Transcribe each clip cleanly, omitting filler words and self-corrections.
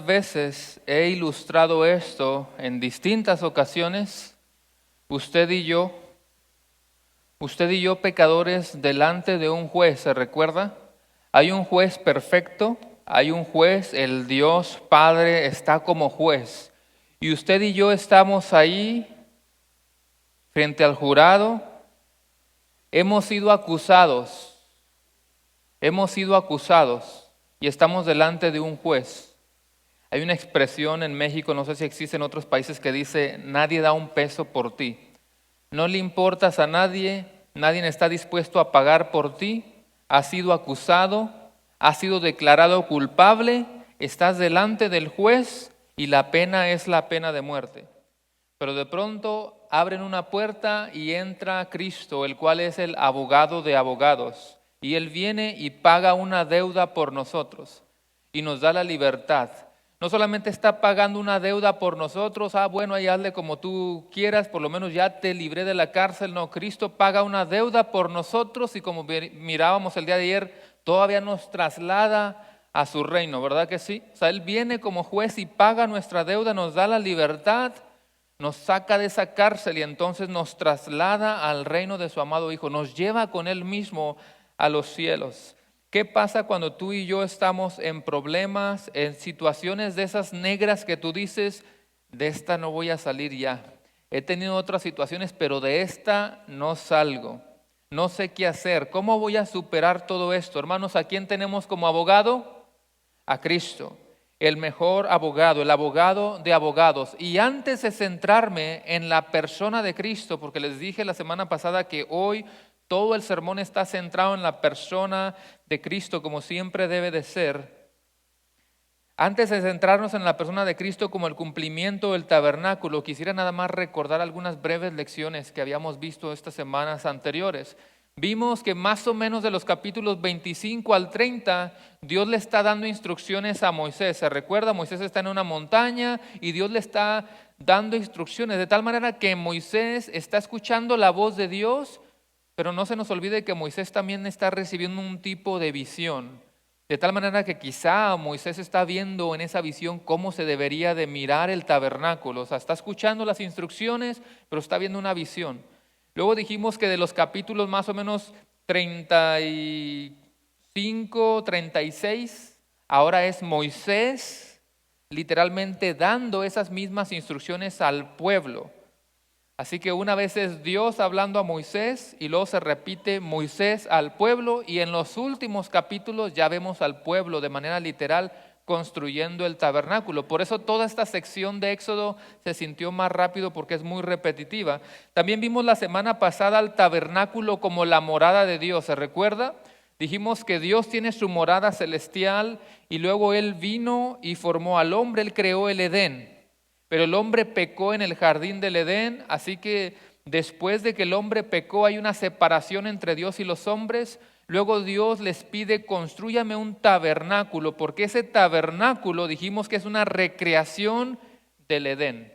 veces he ilustrado esto en distintas ocasiones. Usted y yo pecadores delante de un juez, ¿se recuerda? Hay un juez perfecto, hay un juez, el Dios Padre está como juez. Y usted y yo estamos ahí frente al jurado, hemos sido acusados y estamos delante de un juez. Hay una expresión en México, no sé si existe en otros países, que dice: nadie da un peso por ti. No le importas a nadie, nadie está dispuesto a pagar por ti. Has sido acusado, has sido declarado culpable, estás delante del juez y la pena es la pena de muerte. Pero de pronto abren una puerta y entra Cristo, el cual es el abogado de abogados. Y Él viene y paga una deuda por nosotros y nos da la libertad. No solamente está pagando una deuda por nosotros, bueno, ahí hazle como tú quieras, por lo menos ya te libré de la cárcel. No, Cristo paga una deuda por nosotros y como mirábamos el día de ayer, todavía nos traslada a su reino, ¿verdad que sí? O sea, Él viene como juez y paga nuestra deuda, nos da la libertad, nos saca de esa cárcel y entonces nos traslada al reino de su amado Hijo, nos lleva con Él mismo a los cielos. ¿Qué pasa cuando tú y yo estamos en problemas, en situaciones de esas negras que tú dices, de esta no voy a salir ya? He tenido otras situaciones, pero de esta no salgo. No sé qué hacer. ¿Cómo voy a superar todo esto? Hermanos, ¿a quién tenemos como abogado? A Cristo, el mejor abogado, el abogado de abogados. Y antes de centrarme en la persona de Cristo, porque les dije la semana pasada que hoy todo el sermón está centrado en la persona de Cristo, como siempre debe de ser. Antes de centrarnos en la persona de Cristo como el cumplimiento del tabernáculo, quisiera nada más recordar algunas breves lecciones que habíamos visto estas semanas anteriores. Vimos que más o menos de los capítulos 25 al 30, Dios le está dando instrucciones a Moisés. ¿Se recuerda? Moisés está en una montaña y Dios le está dando instrucciones, de tal manera que Moisés está escuchando la voz de Dios, pero no se nos olvide que Moisés también está recibiendo un tipo de visión. De tal manera que quizá Moisés está viendo en esa visión cómo se debería de mirar el tabernáculo. O sea, está escuchando las instrucciones, pero está viendo una visión. Luego dijimos que de los capítulos más o menos 35, 36, ahora es Moisés literalmente dando esas mismas instrucciones al pueblo. Así que una vez es Dios hablando a Moisés y luego se repite Moisés al pueblo, y en los últimos capítulos ya vemos al pueblo de manera literal construyendo el tabernáculo. Por eso toda esta sección de Éxodo se sintió más rápido, porque es muy repetitiva. También vimos la semana pasada al tabernáculo como la morada de Dios, ¿se recuerda? Dijimos que Dios tiene su morada celestial y luego Él vino y formó al hombre, Él creó el Edén. Pero el hombre pecó en el jardín del Edén, así que después de que el hombre pecó hay una separación entre Dios y los hombres. Luego Dios les pide: constrúyame un tabernáculo, porque ese tabernáculo dijimos que es una recreación del Edén.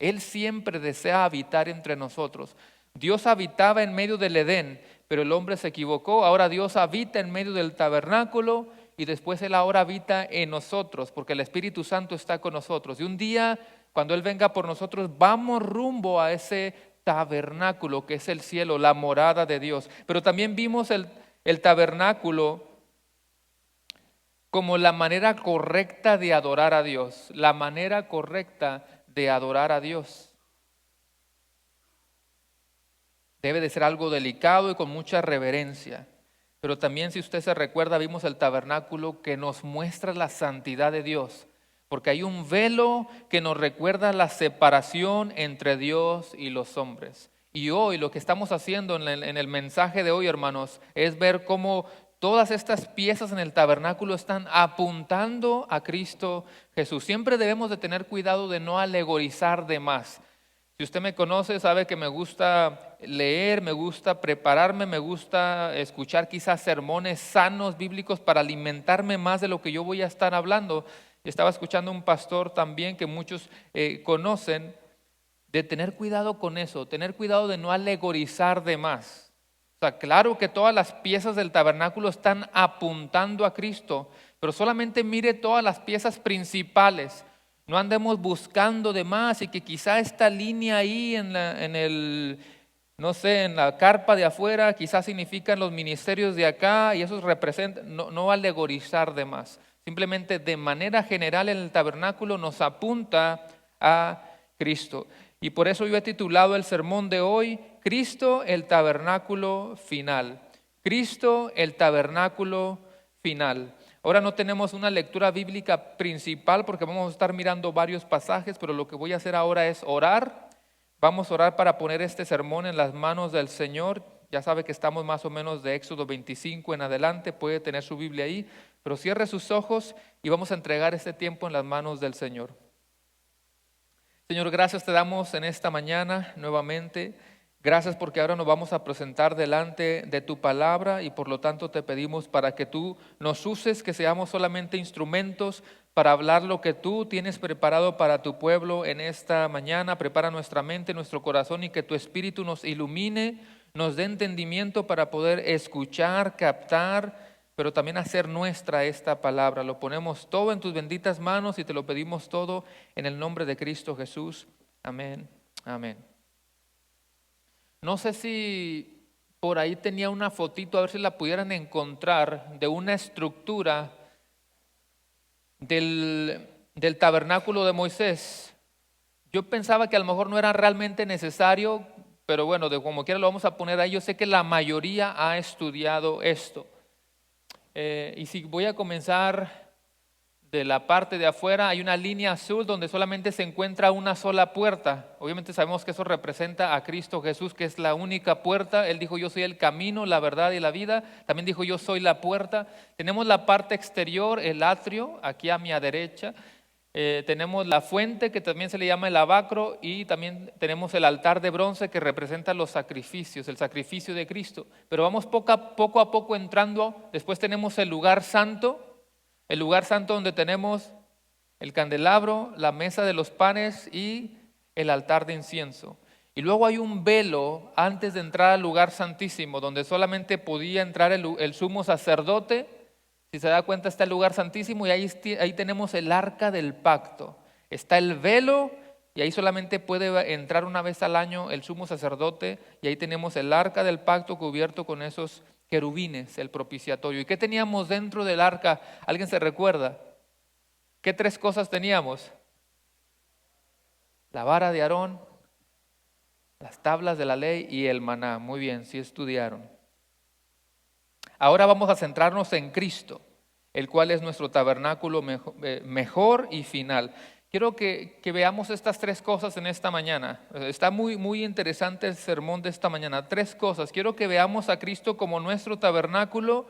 Él siempre desea habitar entre nosotros. Dios habitaba en medio del Edén, pero el hombre se equivocó. Ahora Dios habita en medio del tabernáculo y después Él ahora habita en nosotros, porque el Espíritu Santo está con nosotros. Y un día, cuando Él venga por nosotros, vamos rumbo a ese tabernáculo que es el cielo, la morada de Dios. Pero también vimos el tabernáculo como la manera correcta de adorar a Dios, la manera correcta de adorar a Dios. Debe de ser algo delicado y con mucha reverencia. Pero también, si usted se recuerda, vimos el tabernáculo que nos muestra la santidad de Dios, porque hay un velo que nos recuerda la separación entre Dios y los hombres. Y hoy lo que estamos haciendo en el mensaje de hoy, hermanos, es ver cómo todas estas piezas en el tabernáculo están apuntando a Cristo Jesús. Siempre debemos de tener cuidado de no alegorizar de más. Si usted me conoce, sabe que me gusta leer, me gusta prepararme, me gusta escuchar quizás sermones sanos, bíblicos, para alimentarme más de lo que yo voy a estar hablando. Estaba escuchando un pastor también que muchos conocen, de tener cuidado con eso, tener cuidado de no alegorizar de más. O sea, claro que todas las piezas del tabernáculo están apuntando a Cristo, pero solamente mire todas las piezas principales. No andemos buscando de más y que quizá esta línea ahí no sé, en la carpa de afuera, quizás significan los ministerios de acá y esos representan, no alegorizar de más. Simplemente de manera general en el tabernáculo nos apunta a Cristo. Y por eso yo he titulado el sermón de hoy, Cristo el tabernáculo final. Cristo el tabernáculo final. Ahora no tenemos una lectura bíblica principal porque vamos a estar mirando varios pasajes, pero lo que voy a hacer ahora es orar. Vamos a orar para poner este sermón en las manos del Señor. Ya sabe que estamos más o menos de Éxodo 25 en adelante, puede tener su Biblia ahí, pero cierre sus ojos y vamos a entregar este tiempo en las manos del Señor. Señor, gracias te damos en esta mañana nuevamente. Gracias porque ahora nos vamos a presentar delante de tu palabra y por lo tanto te pedimos para que tú nos uses, que seamos solamente instrumentos para hablar lo que tú tienes preparado para tu pueblo en esta mañana. Prepara nuestra mente, nuestro corazón y que tu Espíritu nos ilumine, nos dé entendimiento para poder escuchar, captar, pero también hacer nuestra esta palabra. Lo ponemos todo en tus benditas manos y te lo pedimos todo en el nombre de Cristo Jesús. Amén. Amén. No sé si por ahí tenía una fotito, a ver si la pudieran encontrar, de una estructura del tabernáculo de Moisés. Yo pensaba que a lo mejor no era realmente necesario, pero bueno, de como quiera lo vamos a poner ahí. Yo sé que la mayoría ha estudiado esto. Y si voy a comenzar de la parte de afuera, hay una línea azul donde solamente se encuentra una sola puerta. Obviamente sabemos que eso representa a Cristo Jesús, que es la única puerta. Él dijo, yo soy el camino, la verdad y la vida. También dijo, yo soy la puerta. Tenemos la parte exterior, el atrio, aquí a mi derecha. Tenemos la fuente, que también se le llama el lavacro, y también tenemos el altar de bronce que representa los sacrificios, el sacrificio de Cristo. Pero vamos poco a poco entrando. Después tenemos el lugar santo donde tenemos el candelabro, la mesa de los panes y el altar de incienso. Y luego hay un velo antes de entrar al lugar santísimo, donde solamente podía entrar el sumo sacerdote. Si se da cuenta, está el lugar santísimo y ahí tenemos el arca del pacto. Está el velo y ahí solamente puede entrar una vez al año el sumo sacerdote, y ahí tenemos el arca del pacto cubierto con esos querubines, el propiciatorio. ¿Y qué teníamos dentro del arca? ¿Alguien se recuerda? ¿Qué tres cosas teníamos? La vara de Aarón, las tablas de la ley y el maná. Muy bien, sí estudiaron. Ahora vamos a centrarnos en Cristo, el cual es nuestro tabernáculo mejor y final. Quiero que veamos estas tres cosas en esta mañana. Está muy interesante el sermón de esta mañana. Tres cosas. Quiero que veamos a Cristo como nuestro tabernáculo,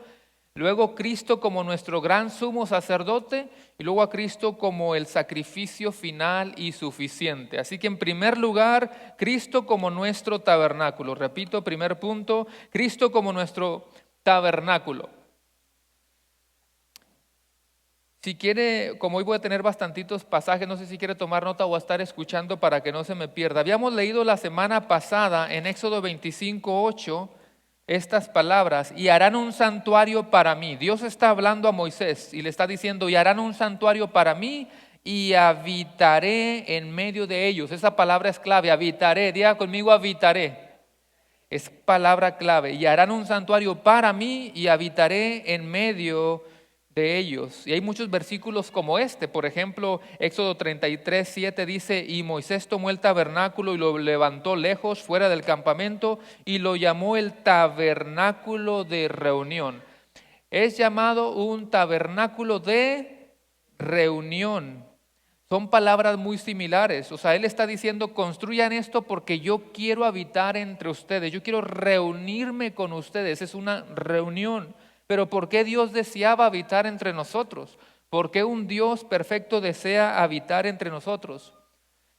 luego Cristo como nuestro gran sumo sacerdote y luego a Cristo como el sacrificio final y suficiente. Así que en primer lugar, Cristo como nuestro tabernáculo. Repito, primer punto, Cristo como nuestro tabernáculo. Si quiere, como hoy voy a tener bastantitos pasajes, no sé si quiere tomar nota o estar escuchando para que no se me pierda. Habíamos leído la semana pasada en Éxodo 25:8 estas palabras: y harán un santuario para mí. Dios está hablando a Moisés y le está diciendo, y harán un santuario para mí y habitaré en medio de ellos. Esa palabra es clave, habitaré. Diga conmigo, habitaré. Es palabra clave. Y harán un santuario para mí y habitaré en medio de ellos. Y hay muchos versículos como este. Por ejemplo, Éxodo 33:7 dice, y Moisés tomó el tabernáculo y lo levantó lejos, fuera del campamento, y lo llamó el tabernáculo de reunión. Es llamado un tabernáculo de reunión. Son palabras muy similares. O sea, él está diciendo, construyan esto porque yo quiero habitar entre ustedes. Yo quiero reunirme con ustedes. Es una reunión. Pero ¿por qué Dios deseaba habitar entre nosotros? ¿Por qué un Dios perfecto desea habitar entre nosotros?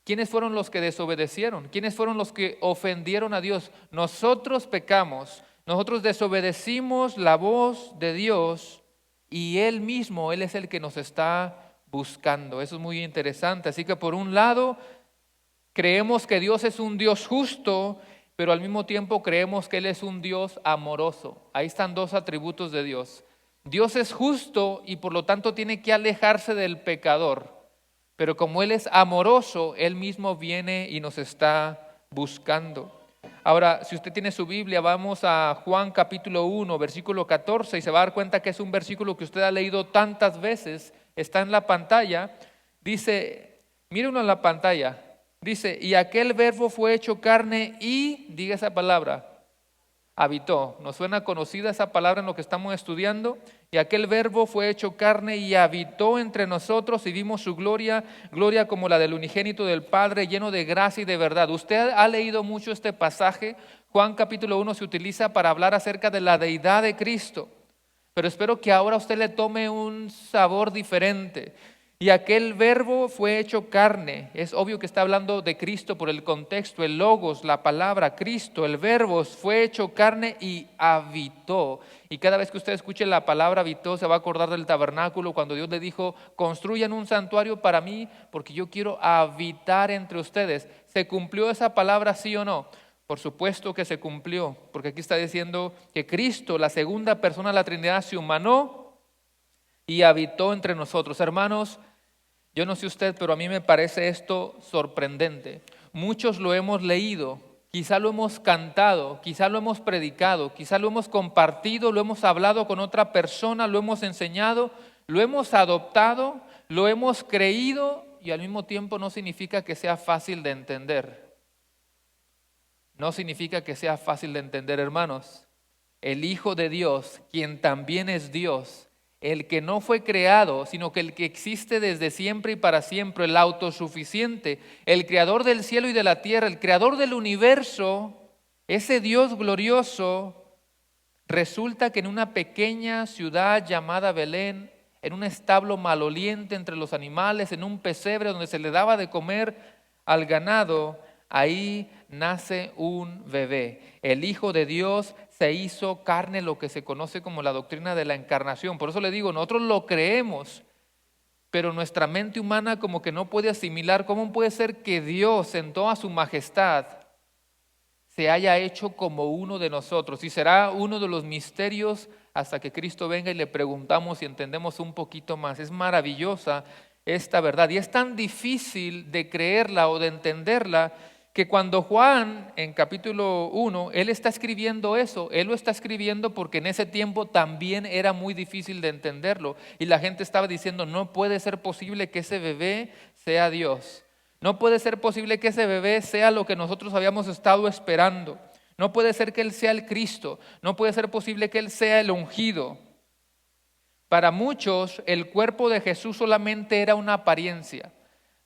¿Quiénes fueron los que desobedecieron? ¿Quiénes fueron los que ofendieron a Dios? Nosotros pecamos. Nosotros desobedecimos la voz de Dios y Él mismo, Él es el que nos está buscando. Eso es muy interesante. Así que por un lado, creemos que Dios es un Dios justo, pero al mismo tiempo creemos que Él es un Dios amoroso. Ahí están dos atributos de Dios. Dios es justo y por lo tanto tiene que alejarse del pecador, pero como Él es amoroso, Él mismo viene y nos está buscando. Ahora, si usted tiene su Biblia, vamos a Juan capítulo 1, versículo 14, y se va a dar cuenta que es un versículo que usted ha leído tantas veces, está en la pantalla. Dice, mire uno en la pantalla, dice, y aquel verbo fue hecho carne y, diga esa palabra, habitó. ¿Nos suena conocida esa palabra en lo que estamos estudiando? Y aquel verbo fue hecho carne y habitó entre nosotros y vimos su gloria, gloria como la del unigénito del Padre, lleno de gracia y de verdad. Usted ha leído mucho este pasaje. Juan capítulo 1 se utiliza para hablar acerca de la deidad de Cristo. Pero espero que ahora usted le tome un sabor diferente. Y aquel verbo fue hecho carne. Es obvio que está hablando de Cristo por el contexto, el logos, la palabra Cristo. El verbo fue hecho carne y habitó. Y cada vez que usted escuche la palabra habitó, se va a acordar del tabernáculo cuando Dios le dijo, construyan un santuario para mí porque yo quiero habitar entre ustedes. ¿Se cumplió esa palabra, sí o no? Por supuesto que se cumplió, porque aquí está diciendo que Cristo, la segunda persona de la Trinidad, se humanó y habitó entre nosotros. Hermanos, yo no sé usted, pero a mí me parece esto sorprendente. Muchos lo hemos leído, quizá lo hemos cantado, quizá lo hemos predicado, quizá lo hemos compartido, lo hemos hablado con otra persona, lo hemos enseñado, lo hemos adoptado, lo hemos creído y al mismo tiempo no significa que sea fácil de entender. No significa que sea fácil de entender, hermanos. El Hijo de Dios, quien también es Dios, el que no fue creado, sino que el que existe desde siempre y para siempre, el autosuficiente, el creador del cielo y de la tierra, el creador del universo, ese Dios glorioso, resulta que en una pequeña ciudad llamada Belén, en un establo maloliente entre los animales, en un pesebre donde se le daba de comer al ganado, ahí nace un bebé. El Hijo de Dios se hizo carne, lo que se conoce como la doctrina de la encarnación. Por eso le digo, nosotros lo creemos, pero nuestra mente humana como que no puede asimilar cómo puede ser que Dios en toda su majestad se haya hecho como uno de nosotros. Y será uno de los misterios hasta que Cristo venga y le preguntamos y entendemos un poquito más. Es maravillosa esta verdad y es tan difícil de creerla o de entenderla que cuando Juan en capítulo 1, él está escribiendo eso, él lo está escribiendo porque en ese tiempo también era muy difícil de entenderlo y la gente estaba diciendo, no puede ser posible que ese bebé sea Dios, no puede ser posible que ese bebé sea lo que nosotros habíamos estado esperando, no puede ser que él sea el Cristo, no puede ser posible que él sea el ungido. Para muchos el cuerpo de Jesús solamente era una apariencia.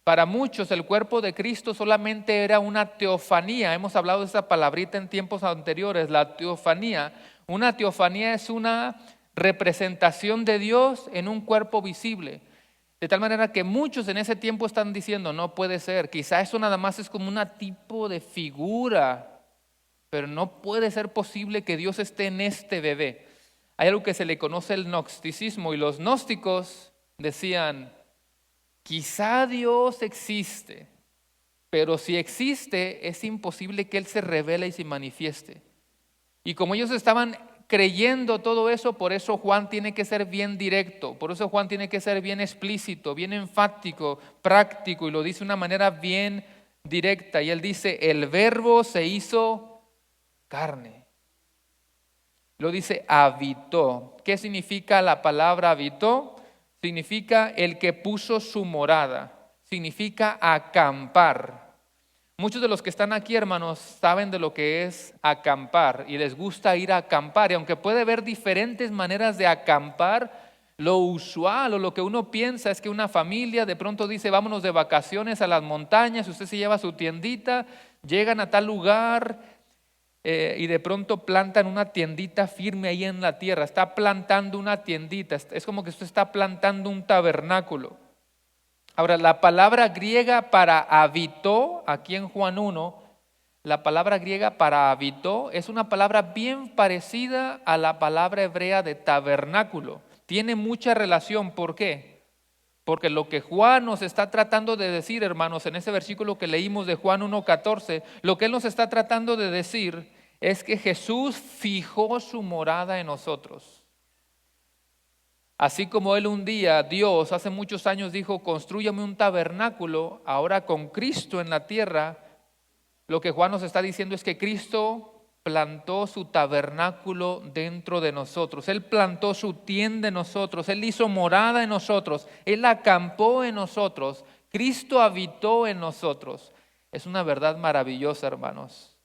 Para muchos el cuerpo de Cristo solamente era una teofanía. Hemos hablado de esa palabrita en tiempos anteriores, la teofanía. Una teofanía es una representación de Dios en un cuerpo visible. De tal manera que muchos en ese tiempo están diciendo, no puede ser, quizá eso nada más es como un tipo de figura, pero no puede ser posible que Dios esté en este bebé. Hay algo que se le conoce el gnosticismo y los gnósticos decían, quizá Dios existe, pero si existe es imposible que Él se revele y se manifieste. Y como ellos estaban creyendo todo eso, por eso Juan tiene que ser bien directo, por eso Juan tiene que ser bien explícito, bien enfático, práctico y lo dice de una manera bien directa. Y él dice, el verbo se hizo carne. Lo dice habitó. ¿Qué significa la palabra habitó? Significa el que puso su morada, significa acampar. Muchos de los que están aquí, hermanos, saben de lo que es acampar y les gusta ir a acampar. Y aunque puede haber diferentes maneras de acampar, lo usual o lo que uno piensa es que una familia de pronto dice, vámonos de vacaciones a las montañas, usted se lleva su tiendita, llegan a tal lugar y de pronto plantan una tiendita firme ahí en la tierra, está plantando una tiendita, es como que usted está plantando un tabernáculo. Ahora, la palabra griega para habitó, aquí en Juan 1, la palabra griega para habitó es una palabra bien parecida a la palabra hebrea de tabernáculo. Tiene mucha relación, ¿por qué? Porque lo que Juan nos está tratando de decir, hermanos, en ese versículo que leímos de Juan 1:14, lo que él nos está tratando de decir es que Jesús fijó su morada en nosotros. Así como él un día, Dios, hace muchos años dijo, constrúyame un tabernáculo, ahora con Cristo en la tierra, lo que Juan nos está diciendo es que Cristo plantó su tabernáculo dentro de nosotros. Él plantó su tienda en nosotros. Él hizo morada en nosotros. Él acampó en nosotros. Cristo habitó en nosotros. Es una verdad maravillosa, hermanos.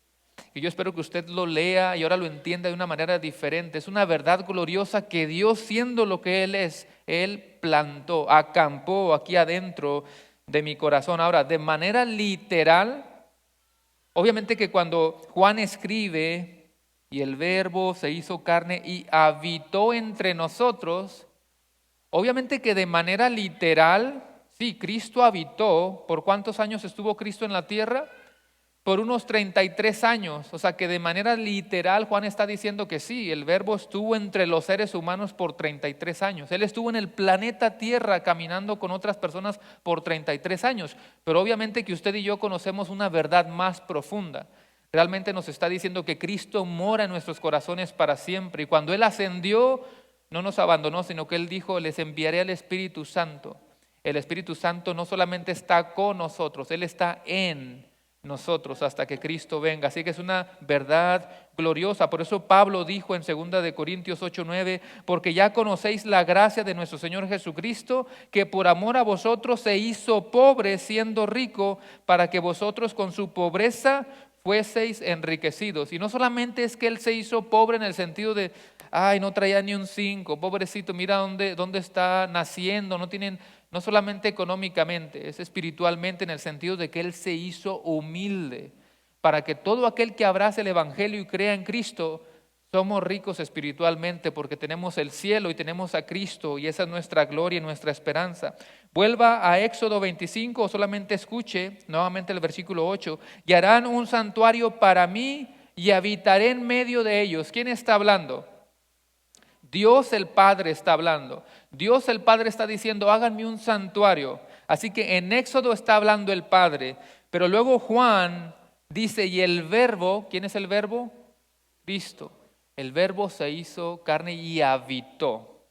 Y yo espero que usted lo lea y ahora lo entienda de una manera diferente. Es una verdad gloriosa que Dios, siendo lo que Él es, Él plantó, acampó aquí adentro de mi corazón. Ahora, de manera literal, obviamente que cuando Juan escribe y el Verbo se hizo carne y habitó entre nosotros, obviamente que de manera literal, sí, Cristo habitó. ¿Por cuántos años estuvo Cristo en la tierra? Por unos 33 años. O sea que de manera literal Juan está diciendo que sí, el Verbo estuvo entre los seres humanos por 33 años. Él estuvo en el planeta Tierra caminando con otras personas por 33 años. Pero obviamente que usted y yo conocemos una verdad más profunda. Realmente nos está diciendo que Cristo mora en nuestros corazones para siempre. Y cuando Él ascendió, no nos abandonó, sino que Él dijo, les enviaré al Espíritu Santo. El Espíritu Santo no solamente está con nosotros, Él está en nosotros hasta que Cristo venga. Así que es una verdad gloriosa. Por eso Pablo dijo en 2 de Corintios 8:9, porque ya conocéis la gracia de nuestro Señor Jesucristo, que por amor a vosotros se hizo pobre siendo rico, para que vosotros con su pobreza fueseis enriquecidos. Y no solamente es que Él se hizo pobre en el sentido de, ay, no traía ni un 5, pobrecito, mira dónde está naciendo, no solamente económicamente, es espiritualmente en el sentido de que Él se hizo humilde para que todo aquel que abrace el Evangelio y crea en Cristo, somos ricos espiritualmente porque tenemos el cielo y tenemos a Cristo y esa es nuestra gloria y nuestra esperanza. Vuelva a Éxodo 25 o solamente escuche nuevamente el versículo 8. Y harán un santuario para mí y habitaré en medio de ellos. ¿Quién está hablando? Dios el Padre está hablando. Dios el Padre está diciendo, háganme un santuario. Así que en Éxodo está hablando el Padre. Pero luego Juan dice, y el Verbo, ¿quién es el Verbo? Cristo. El Verbo se hizo carne y habitó.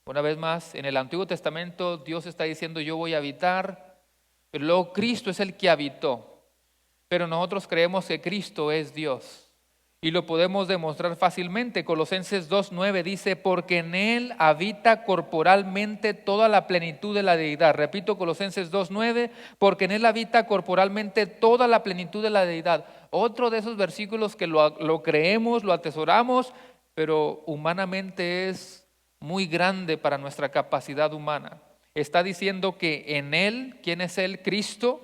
Una vez más, en el Antiguo Testamento Dios está diciendo, yo voy a habitar. Pero luego Cristo es el que habitó. Pero nosotros creemos que Cristo es Dios. Y lo podemos demostrar fácilmente. Colosenses 2:9 dice, porque en Él habita corporalmente toda la plenitud de la deidad. Repito, Colosenses 2:9, porque en Él habita corporalmente toda la plenitud de la deidad. Otro de esos versículos que lo creemos, lo atesoramos, pero humanamente es muy grande para nuestra capacidad humana. Está diciendo que en Él, ¿quién es Él? Cristo.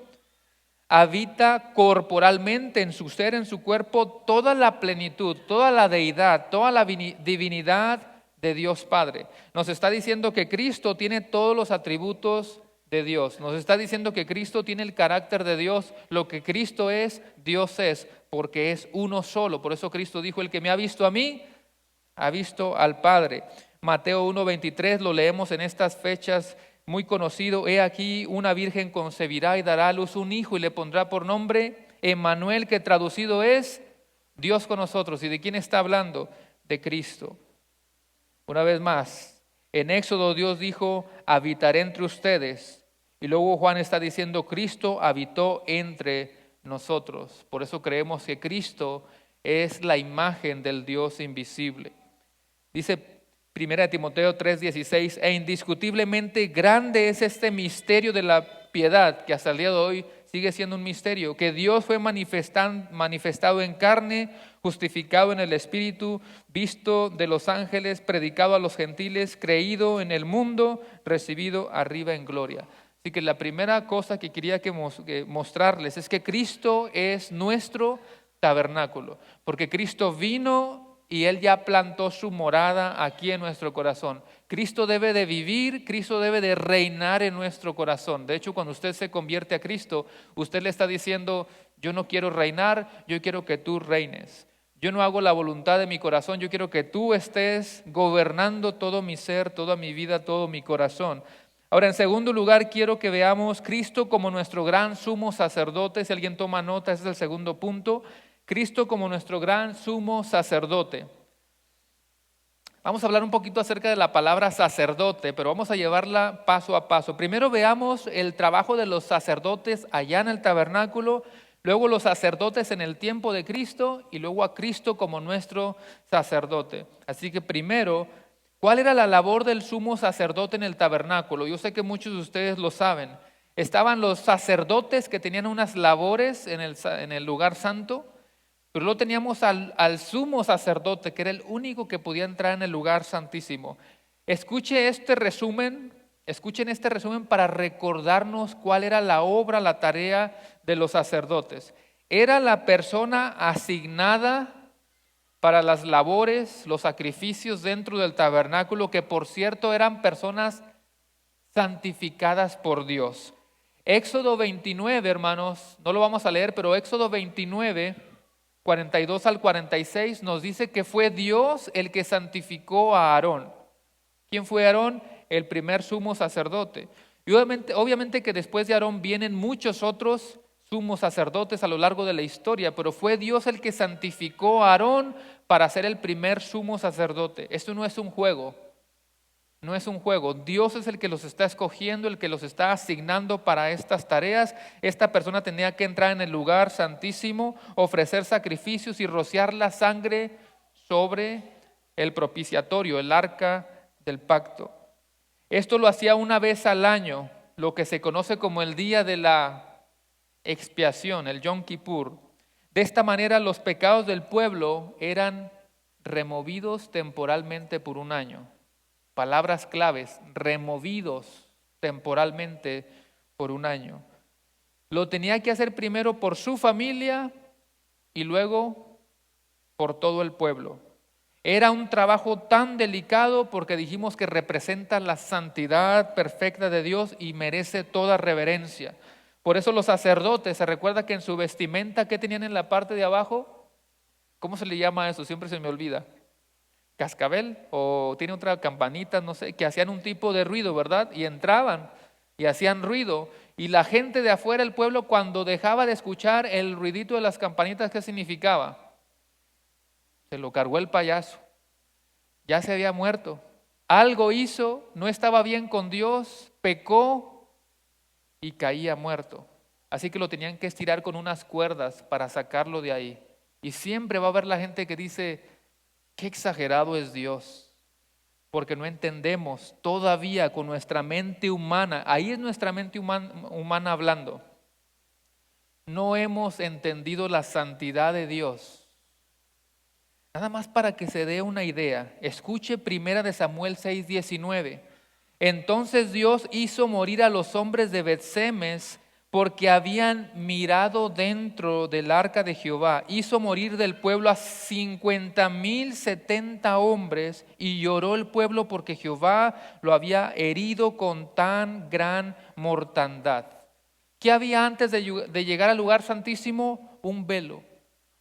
Habita corporalmente en su ser, en su cuerpo, toda la plenitud, toda la deidad, toda la divinidad de Dios Padre. Nos está diciendo que Cristo tiene todos los atributos de Dios. Nos está diciendo que Cristo tiene el carácter de Dios. Lo que Cristo es, Dios es, porque es uno solo. Por eso Cristo dijo, el que me ha visto a mí, ha visto al Padre. Mateo 1:23 lo leemos en estas fechas. Muy conocido, he aquí una virgen concebirá y dará a luz un hijo y le pondrá por nombre Emmanuel, que traducido es Dios con nosotros. ¿Y de quién está hablando? De Cristo. Una vez más, en Éxodo Dios dijo, habitaré entre ustedes. Y luego Juan está diciendo, Cristo habitó entre nosotros. Por eso creemos que Cristo es la imagen del Dios invisible. Dice 1 Timoteo 3:16, e indiscutiblemente grande es este misterio de la piedad, que hasta el día de hoy sigue siendo un misterio, que Dios fue manifestado en carne, justificado en el Espíritu, visto de los ángeles, predicado a los gentiles, creído en el mundo, recibido arriba en gloria. Así que la primera cosa que quería mostrarles es que Cristo es nuestro tabernáculo, porque Cristo vino y Él ya plantó su morada aquí en nuestro corazón. Cristo debe de vivir, Cristo debe de reinar en nuestro corazón. De hecho, cuando usted se convierte a Cristo, usted le está diciendo, yo no quiero reinar, yo quiero que tú reines. Yo no hago la voluntad de mi corazón, yo quiero que tú estés gobernando todo mi ser, toda mi vida, todo mi corazón. Ahora, en segundo lugar, quiero que veamos Cristo como nuestro gran sumo sacerdote. Si alguien toma nota, ese es el segundo punto. Cristo como nuestro gran sumo sacerdote. Vamos a hablar un poquito acerca de la palabra sacerdote, pero vamos a llevarla paso a paso. Primero veamos el trabajo de los sacerdotes allá en el tabernáculo, luego los sacerdotes en el tiempo de Cristo y luego a Cristo como nuestro sacerdote. Así que primero, ¿cuál era la labor del sumo sacerdote en el tabernáculo? Yo sé que muchos de ustedes lo saben. Estaban los sacerdotes que tenían unas labores en el lugar santo, pero luego teníamos al sumo sacerdote, que era el único que podía entrar en el lugar santísimo. Escuchen este resumen para recordarnos cuál era la obra, la tarea de los sacerdotes. Era la persona asignada para las labores, los sacrificios dentro del tabernáculo, que por cierto eran personas santificadas por Dios. Éxodo 29, hermanos, no lo vamos a leer, pero Éxodo 29, 42 al 46 nos dice que fue Dios el que santificó a Aarón. ¿Quién fue Aarón? El primer sumo sacerdote. Y obviamente que después de Aarón vienen muchos otros sumos sacerdotes a lo largo de la historia, pero fue Dios el que santificó a Aarón para ser el primer sumo sacerdote. Esto no es un juego. No es un juego, Dios es el que los está escogiendo, el que los está asignando para estas tareas. Esta persona tenía que entrar en el lugar santísimo, ofrecer sacrificios y rociar la sangre sobre el propiciatorio, el arca del pacto. Esto lo hacía una vez al año, lo que se conoce como el día de la expiación, el Yom Kippur. De esta manera los pecados del pueblo eran removidos temporalmente por un año. Palabras claves, removidos temporalmente por un año. Lo tenía que hacer primero por su familia y luego por todo el pueblo. Era un trabajo tan delicado porque dijimos que representa la santidad perfecta de Dios y merece toda reverencia. Por eso los sacerdotes, ¿se recuerda que en su vestimenta qué tenían en la parte de abajo? ¿Cómo se le llama eso? Siempre se me olvida. Cascabel o tiene otra campanita, no sé, que hacían un tipo de ruido, ¿verdad? Y entraban y hacían ruido. Y la gente de afuera del pueblo, cuando dejaba de escuchar el ruidito de las campanitas, ¿qué significaba? Se lo cargó el payaso. Ya se había muerto. Algo hizo, no estaba bien con Dios, pecó y caía muerto. Así que lo tenían que estirar con unas cuerdas para sacarlo de ahí. Y siempre va a haber la gente que dice: qué exagerado es Dios, porque no entendemos todavía con nuestra mente humana, ahí es nuestra mente humana hablando. No hemos entendido la santidad de Dios. Nada más para que se dé una idea, escuche 1 Samuel 6:19. Entonces Dios hizo morir a los hombres de Bet-Semes porque habían mirado dentro del arca de Jehová. Hizo morir del pueblo a 50,070 hombres y lloró el pueblo porque Jehová lo había herido con tan gran mortandad. ¿Qué había antes de llegar al lugar santísimo? Un velo.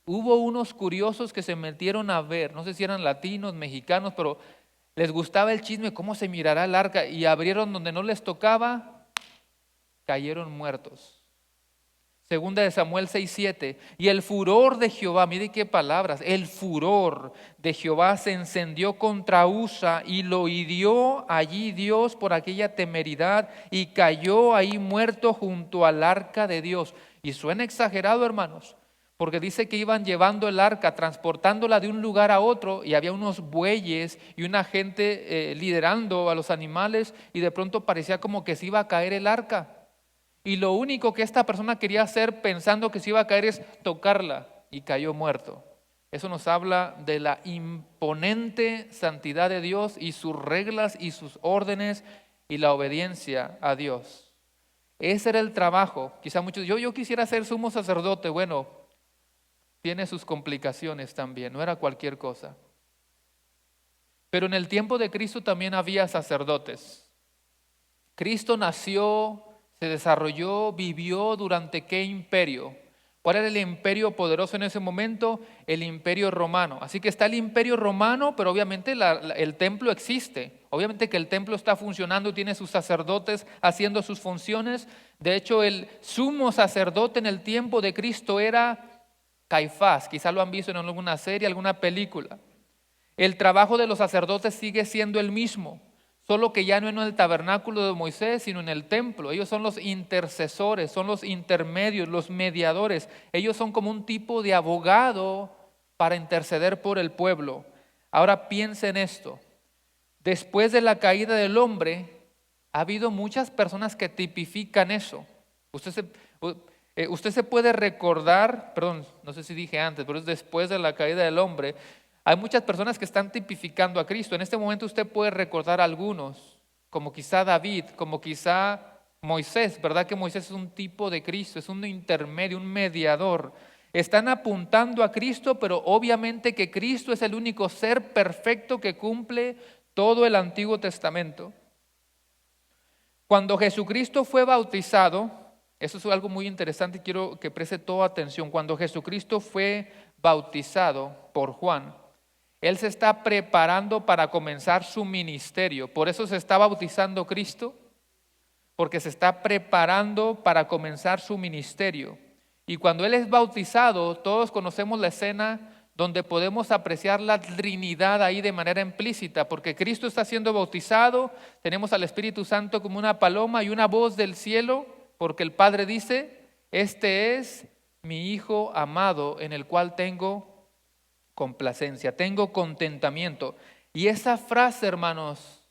Hubo unos curiosos que se metieron a ver, no sé si eran latinos, mexicanos, pero les gustaba el chisme, cómo se mirará el arca, y abrieron donde no les tocaba, cayeron muertos. Segunda de Samuel 6:7. Y el furor de Jehová, mire qué palabras, el furor de Jehová se encendió contra Usa y lo hirió allí Dios por aquella temeridad y cayó ahí muerto junto al arca de Dios. Y suena exagerado, hermanos, porque dice que iban llevando el arca, transportándola de un lugar a otro, y había unos bueyes y una gente liderando a los animales, y de pronto parecía como que se iba a caer el arca. Y lo único que esta persona quería hacer pensando que se iba a caer es tocarla, y cayó muerto. Eso nos habla de la imponente santidad de Dios y sus reglas y sus órdenes y la obediencia a Dios. Ese era el trabajo. Quizá muchos, yo quisiera ser sumo sacerdote. Bueno, tiene sus complicaciones también, no era cualquier cosa. Pero en el tiempo de Cristo también había sacerdotes. Cristo nació, se desarrolló, vivió durante ¿qué imperio? ¿Cuál era el imperio poderoso en ese momento? El imperio romano. Así que está el imperio romano, pero obviamente el templo existe. Obviamente que el templo está funcionando, tiene sus sacerdotes haciendo sus funciones. De hecho, el sumo sacerdote en el tiempo de Cristo era Caifás. Quizá lo han visto en alguna serie, alguna película. El trabajo de los sacerdotes sigue siendo el mismo, solo que ya no en el tabernáculo de Moisés, sino en el templo. Ellos son los intercesores, son los intermedios, los mediadores. Ellos son como un tipo de abogado para interceder por el pueblo. Ahora piensa en esto. Después de la caída del hombre, ha habido muchas personas que tipifican eso. Usted se puede recordar, perdón, no sé si dije antes, pero es después de la caída del hombre. Hay muchas personas que están tipificando a Cristo. En este momento usted puede recordar algunos, como quizá David, como quizá Moisés, ¿verdad? Que Moisés es un tipo de Cristo, es un intermedio, un mediador. Están apuntando a Cristo, pero obviamente que Cristo es el único ser perfecto que cumple todo el Antiguo Testamento. Cuando Jesucristo fue bautizado, eso es algo muy interesante y quiero que preste toda atención. Cuando Jesucristo fue bautizado por Juan, Él se está preparando para comenzar su ministerio. Por eso se está bautizando Cristo, porque se está preparando para comenzar su ministerio. Y cuando Él es bautizado, todos conocemos la escena donde podemos apreciar la Trinidad ahí de manera implícita, porque Cristo está siendo bautizado, tenemos al Espíritu Santo como una paloma y una voz del cielo, porque el Padre dice, este es mi Hijo amado en el cual tengo complacencia, tengo contentamiento. Y esa frase, hermanos,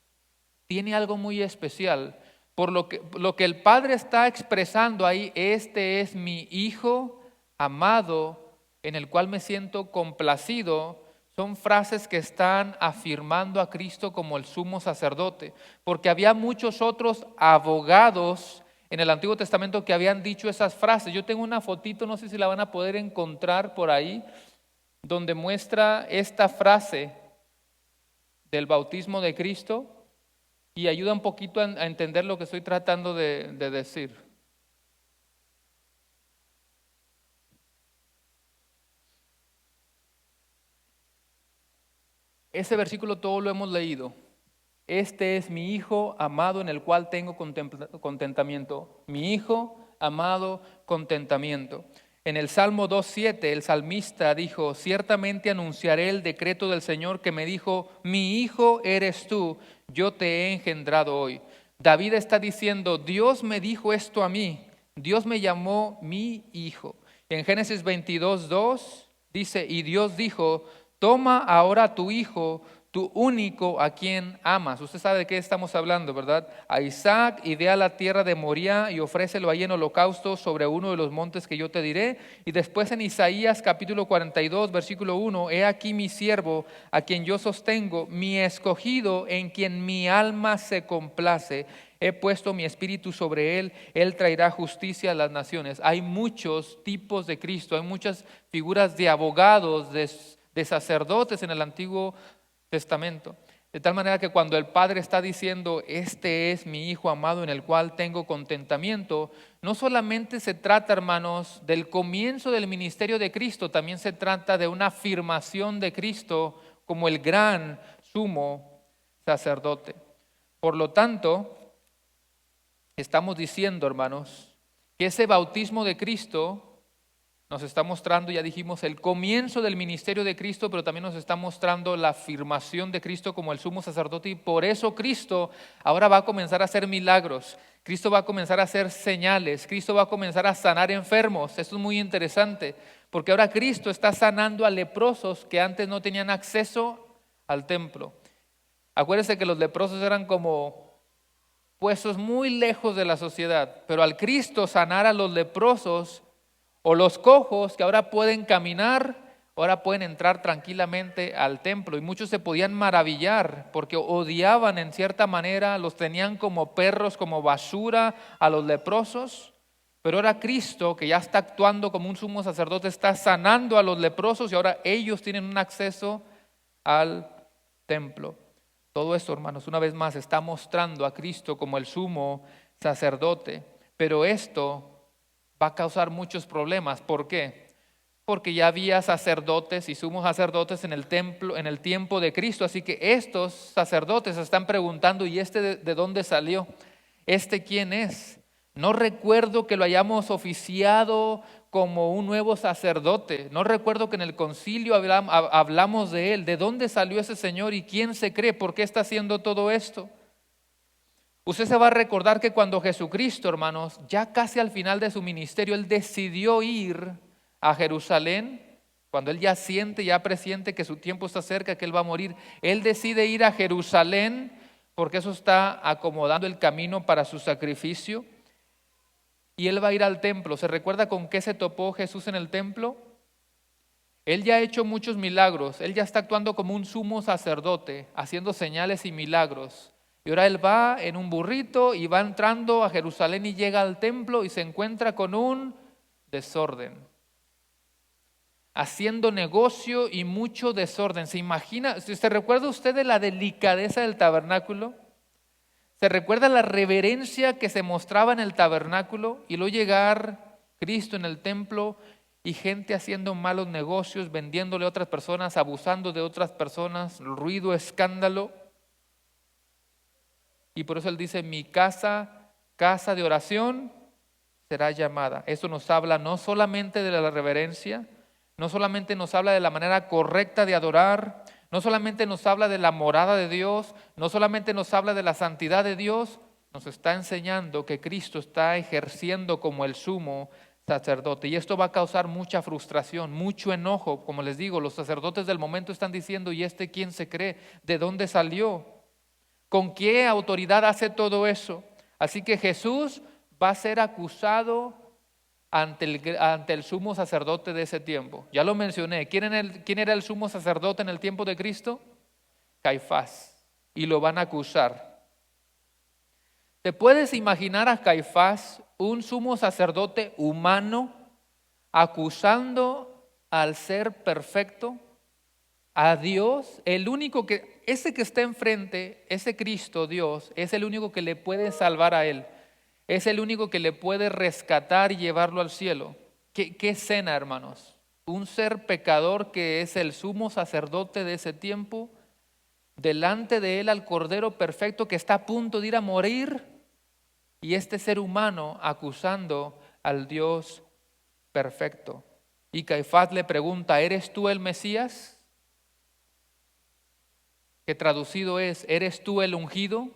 tiene algo muy especial. Por lo que el Padre está expresando ahí, este es mi Hijo amado en el cual me siento complacido, son frases que están afirmando a Cristo como el sumo sacerdote, porque había muchos otros abogados en el Antiguo Testamento que habían dicho esas frases. Yo tengo una fotito, no sé si la van a poder encontrar por ahí, donde muestra esta frase del bautismo de Cristo y ayuda un poquito a entender lo que estoy tratando de decir. Ese versículo todo lo hemos leído. Este es mi Hijo amado en el cual tengo contentamiento. Mi Hijo amado, contentamiento. En el Salmo 2:7 el salmista dijo, ciertamente anunciaré el decreto del Señor que me dijo, mi hijo eres tú, yo te he engendrado hoy. David está diciendo, Dios me dijo esto a mí, Dios me llamó mi hijo. En Génesis 22:2 dice, y Dios dijo, toma ahora a tu hijo, tu único a quien amas. Usted sabe de qué estamos hablando, ¿verdad? A Isaac, y ve a la tierra de Moría y ofrécelo ahí en holocausto sobre uno de los montes que yo te diré. Y después en Isaías capítulo 42, versículo 1, he aquí mi siervo, a quien yo sostengo, mi escogido, en quien mi alma se complace. He puesto mi espíritu sobre él, él traerá justicia a las naciones. Hay muchos tipos de Cristo, hay muchas figuras de abogados, de sacerdotes en el Antiguo Testamento. De tal manera que cuando el Padre está diciendo, este es mi Hijo amado en el cual tengo contentamiento, no solamente se trata, hermanos, del comienzo del ministerio de Cristo, también se trata de una afirmación de Cristo como el gran sumo sacerdote. Por lo tanto, estamos diciendo, hermanos, que ese bautismo de Cristo nos está mostrando, ya dijimos, el comienzo del ministerio de Cristo, pero también nos está mostrando la afirmación de Cristo como el sumo sacerdote, y por eso Cristo ahora va a comenzar a hacer milagros, Cristo va a comenzar a hacer señales, Cristo va a comenzar a sanar enfermos. Esto es muy interesante, porque ahora Cristo está sanando a leprosos que antes no tenían acceso al templo. Acuérdense que los leprosos eran como puestos muy lejos de la sociedad, pero al Cristo sanar a los leprosos, o los cojos que ahora pueden caminar, ahora pueden entrar tranquilamente al templo. Y muchos se podían maravillar porque odiaban en cierta manera, los tenían como perros, como basura a los leprosos. Pero ahora Cristo, que ya está actuando como un sumo sacerdote, está sanando a los leprosos y ahora ellos tienen un acceso al templo. Todo esto, hermanos, una vez más está mostrando a Cristo como el sumo sacerdote. Pero esto va a causar muchos problemas. ¿Por qué? porque ya había sacerdotes y sumos sacerdotes en el templo, en el tiempo de Cristo. Así que estos sacerdotes están preguntando, ¿y este de dónde salió? ¿Este quién es? No recuerdo que lo hayamos oficiado como un nuevo sacerdote. No recuerdo que en el concilio hablamos de él. ¿De dónde salió ese señor y quién se cree? ¿Por qué está haciendo todo esto? Usted se va a recordar que cuando Jesucristo, hermanos, ya casi al final de su ministerio, él decidió ir a Jerusalén. Cuando él ya siente, ya presiente que su tiempo está cerca, que él va a morir, él decide ir a Jerusalén porque eso está acomodando el camino para su sacrificio. Y él va a ir al templo. ¿Se recuerda con qué se topó Jesús en el templo? Él ya ha hecho muchos milagros. Él ya está actuando como un sumo sacerdote, haciendo señales y milagros. Y ahora él va en un burrito y va entrando a Jerusalén y llega al templo y se encuentra con un desorden. Haciendo negocio y mucho desorden. ¿Se imagina? ¿Se recuerda usted de la delicadeza del tabernáculo? ¿Se recuerda la reverencia que se mostraba en el tabernáculo? Y luego llegar Cristo en el templo y gente haciendo malos negocios, vendiéndole a otras personas, abusando de otras personas, ruido, escándalo. Y por eso él dice, mi casa, casa de oración, será llamada. Eso nos habla no solamente de la reverencia, no solamente nos habla de la manera correcta de adorar, no solamente nos habla de la morada de Dios, no solamente nos habla de la santidad de Dios, nos está enseñando que Cristo está ejerciendo como el sumo sacerdote. Y esto va a causar mucha frustración, mucho enojo. Como les digo, los sacerdotes del momento están diciendo, ¿y este quién se cree? ¿De dónde salió? ¿Con qué autoridad hace todo eso? Así que Jesús va a ser acusado ante el sumo sacerdote de ese tiempo. Ya lo mencioné. ¿Quién era el sumo sacerdote en el tiempo de Cristo? Caifás. Y lo van a acusar. ¿Te puedes imaginar a Caifás, un sumo sacerdote humano, acusando al ser perfecto, a Dios? Ese que está enfrente, ese Cristo, Dios, es el único que le puede salvar a él. Es el único que le puede rescatar y llevarlo al cielo. ¿Qué escena, hermanos? Un ser pecador que es el sumo sacerdote de ese tiempo, delante de él al Cordero perfecto que está a punto de ir a morir, y este ser humano acusando al Dios perfecto. Y Caifás le pregunta, ¿eres tú el Mesías? Que traducido es, ¿eres tú el ungido?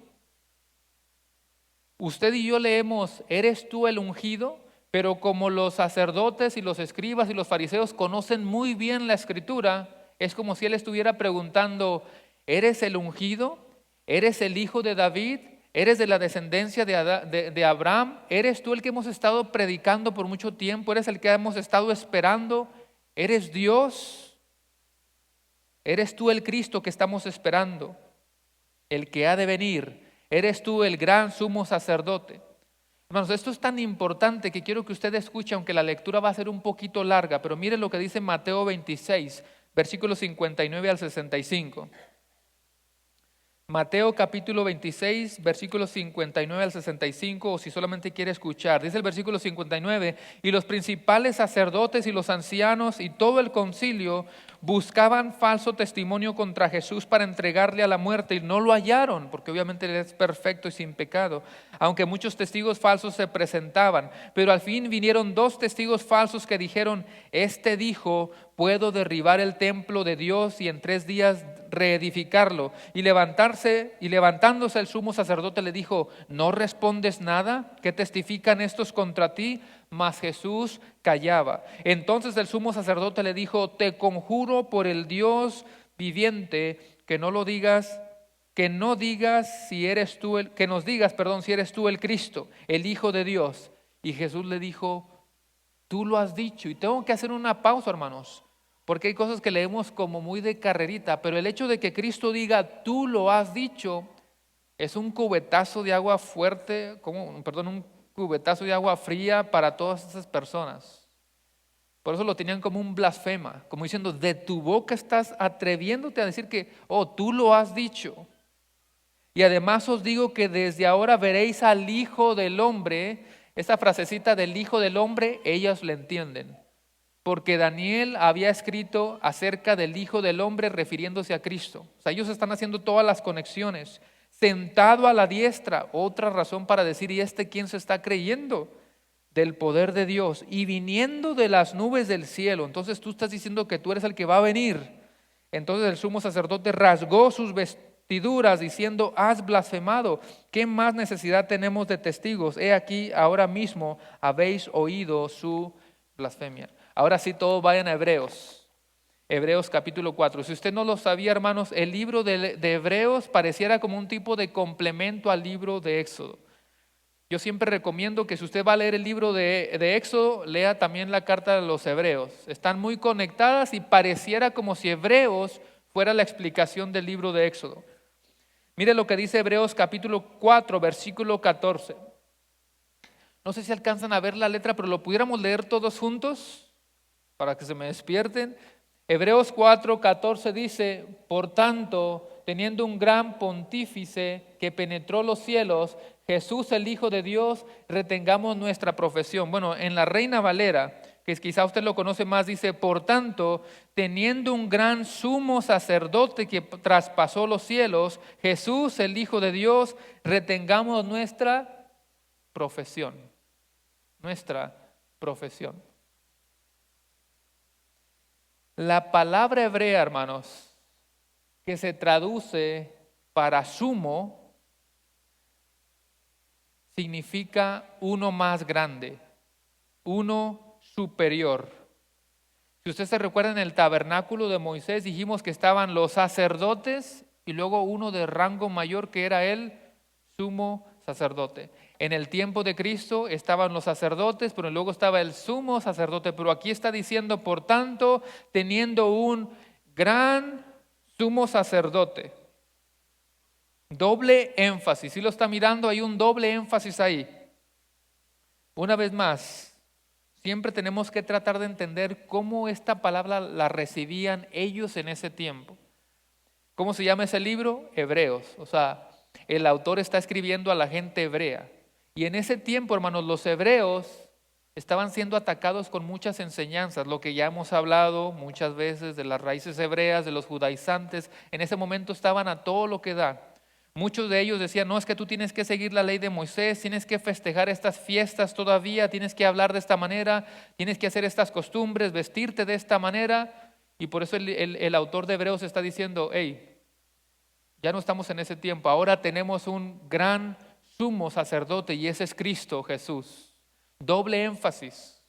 Usted y yo leemos, ¿eres tú el ungido? Pero como los sacerdotes y los escribas y los fariseos conocen muy bien la escritura, es como si él estuviera preguntando, ¿eres el ungido? ¿Eres el hijo de David? ¿Eres de la descendencia de Abraham? ¿Eres tú el que hemos estado predicando por mucho tiempo? ¿Eres el que hemos estado esperando? ¿Eres Dios? ¿Eres tú el Cristo que estamos esperando? El que ha de venir. ¿Eres tú el gran sumo sacerdote? Hermanos, esto es tan importante que quiero que usted escuche, aunque la lectura va a ser un poquito larga, pero mire lo que dice Mateo 26, versículos 59 al 65. Mateo capítulo 26, versículos 59 al 65, o si solamente quiere escuchar. Dice el versículo 59, y los principales sacerdotes y los ancianos y todo el concilio buscaban falso testimonio contra Jesús para entregarle a la muerte y no lo hallaron, porque obviamente él es perfecto y sin pecado, aunque muchos testigos falsos se presentaban. Pero al fin vinieron 2 testigos falsos que dijeron, este dijo, puedo derribar el templo de Dios y en 3 días reedificarlo. Y levantándose el sumo sacerdote le dijo, ¿no respondes nada? ¿Qué testifican estos contra ti? Mas Jesús callaba. Entonces el sumo sacerdote le dijo, te conjuro por el Dios viviente que no digas si eres tú que nos digas, si eres tú el Cristo, el Hijo de Dios. Y Jesús le dijo, tú lo has dicho. Y tengo que hacer una pausa, hermanos, porque hay cosas que leemos como muy de carrerita, pero el hecho de que Cristo diga, tú lo has dicho, es un cubetazo de agua fuerte, un cubetazo de agua fría para todas esas personas. Por eso lo tenían como un blasfema, como diciendo, de tu boca estás atreviéndote a decir que, tú lo has dicho. Y además os digo que desde ahora veréis al Hijo del Hombre. Esa frasecita del Hijo del Hombre, ellos la entienden. porque Daniel había escrito acerca del Hijo del Hombre refiriéndose a Cristo. O sea, ellos están haciendo todas las conexiones. Sentado a la diestra, otra razón para decir, ¿y quién se está creyendo? Del poder de Dios y viniendo de las nubes del cielo. Entonces tú estás diciendo que tú eres el que va a venir. Entonces el sumo sacerdote rasgó sus vestiduras diciendo, has blasfemado. ¿Qué más necesidad tenemos de testigos? He aquí, ahora mismo habéis oído su blasfemia. Ahora sí, todos vayan a Hebreos. Hebreos capítulo 4. Si usted no lo sabía, hermanos, el libro de Hebreos pareciera como un tipo de complemento al libro de Éxodo. Yo siempre recomiendo que si usted va a leer el libro de Éxodo, lea también la carta de los Hebreos. Están muy conectadas y pareciera como si Hebreos fuera la explicación del libro de Éxodo. Mire lo que dice Hebreos capítulo 4, versículo 14. No sé si alcanzan a ver la letra, pero lo pudiéramos leer todos juntos para que se me despierten. Hebreos 4, 14 dice, por tanto, teniendo un gran pontífice que penetró los cielos, Jesús el Hijo de Dios, retengamos nuestra profesión. Bueno, en la Reina Valera, que quizá usted lo conoce más, dice, por tanto, teniendo un gran sumo sacerdote que traspasó los cielos, Jesús el Hijo de Dios, retengamos nuestra profesión. Nuestra profesión. La palabra hebrea, hermanos, que se traduce para sumo, significa uno más grande, uno superior. Si usted se recuerda, en el tabernáculo de Moisés dijimos que estaban los sacerdotes y luego uno de rango mayor que era el sumo sacerdote. En el tiempo de Cristo estaban los sacerdotes, pero luego estaba el sumo sacerdote. Pero aquí está diciendo, por tanto, teniendo un gran sumo sacerdote. Doble énfasis. Si lo está mirando, hay un doble énfasis ahí. Una vez más, siempre tenemos que tratar de entender cómo esta palabra la recibían ellos en ese tiempo. ¿Cómo se llama ese libro? Hebreos. O sea, el autor está escribiendo a la gente hebrea. Y en ese tiempo, hermanos, los hebreos estaban siendo atacados con muchas enseñanzas, lo que ya hemos hablado muchas veces de las raíces hebreas, de los judaizantes. En ese momento estaban a todo lo que da. Muchos de ellos decían, no, es que tú tienes que seguir la ley de Moisés, tienes que festejar estas fiestas todavía, tienes que hablar de esta manera, tienes que hacer estas costumbres, vestirte de esta manera. Y por eso el autor de Hebreos está diciendo, hey, ya no estamos en ese tiempo, ahora tenemos un gran sumo sacerdote y ese es Cristo Jesús. Doble énfasis,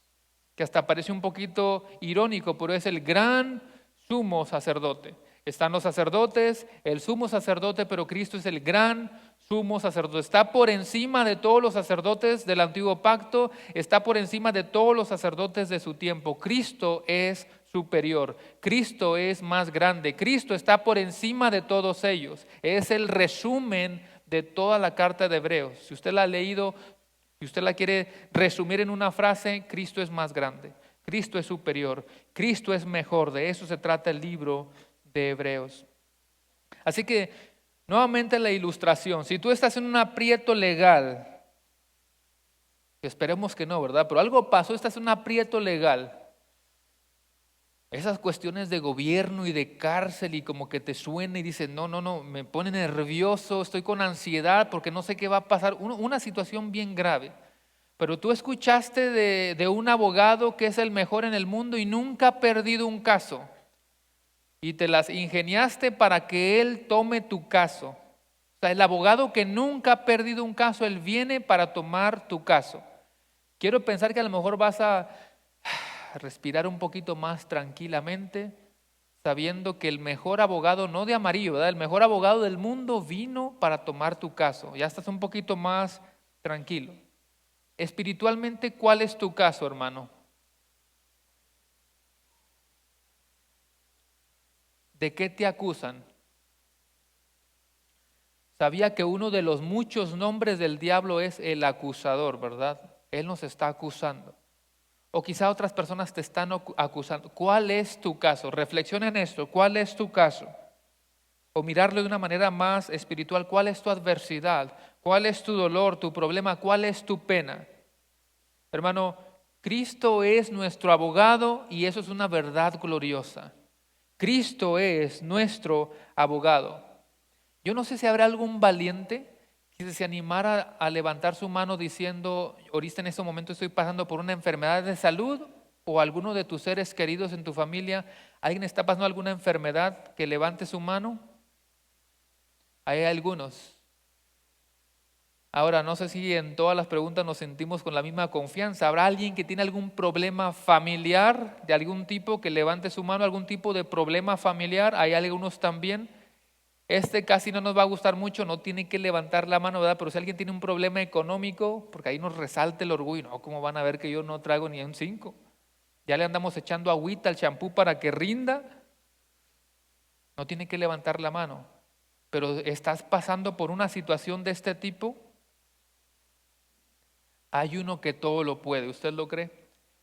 que hasta parece un poquito irónico, pero es el gran sumo sacerdote. Están los sacerdotes, el sumo sacerdote, pero Cristo es el gran sumo sacerdote. Está por encima de todos los sacerdotes del antiguo pacto, está por encima de todos los sacerdotes de su tiempo. Cristo es superior, Cristo es más grande, Cristo está por encima de todos ellos. Es el resumen de toda la carta de Hebreos. Si usted la ha leído, si usted la quiere resumir en una frase, Cristo es más grande, Cristo es superior, Cristo es mejor. De eso se trata el libro de Hebreos. Así que, nuevamente la ilustración. Si tú estás en un aprieto legal, que esperemos que no, ¿verdad? Pero algo pasó, estás en un aprieto legal. Esas cuestiones de gobierno y de cárcel y como que te suena y dices, no, me pone nervioso, estoy con ansiedad porque no sé qué va a pasar. Una situación bien grave. Pero tú escuchaste de un abogado que es el mejor en el mundo y nunca ha perdido un caso. Y te las ingeniaste para que él tome tu caso. O sea, el abogado que nunca ha perdido un caso, él viene para tomar tu caso. Quiero pensar que a lo mejor vas a respirar un poquito más tranquilamente, sabiendo que el mejor abogado, no de amarillo, ¿verdad? El mejor abogado del mundo vino para tomar tu caso. Ya estás un poquito más tranquilo. Espiritualmente, ¿cuál es tu caso, hermano? ¿De qué te acusan? Sabía que uno de los muchos nombres del diablo es el acusador, ¿verdad? Él nos está acusando. O quizá otras personas te están acusando. ¿Cuál es tu caso? Reflexiona en esto. ¿Cuál es tu caso? O mirarlo de una manera más espiritual. ¿Cuál es tu adversidad? ¿Cuál es tu dolor, tu problema? ¿Cuál es tu pena? Hermano, Cristo es nuestro abogado y eso es una verdad gloriosa. Cristo es nuestro abogado. Yo no sé si habrá algún valiente que se animara a levantar su mano diciendo, ahorita en este momento estoy pasando por una enfermedad de salud, o alguno de tus seres queridos en tu familia, alguien está pasando alguna enfermedad, que levante su mano. Hay algunos. Ahora, no sé si en todas las preguntas nos sentimos con la misma confianza. ¿Habrá alguien que tiene algún problema familiar de algún tipo que levante su mano? ¿Algún tipo de problema familiar? Hay algunos también. Este casi no nos va a gustar mucho, no tiene que levantar la mano, ¿verdad? Pero si alguien tiene un problema económico, porque ahí nos resalta el orgullo, no, ¿cómo van a ver que yo no traigo ni un 5? Ya le andamos echando agüita al champú para que rinda. No tiene que levantar la mano. Pero estás pasando por una situación de este tipo. Hay uno que todo lo puede, ¿usted lo cree?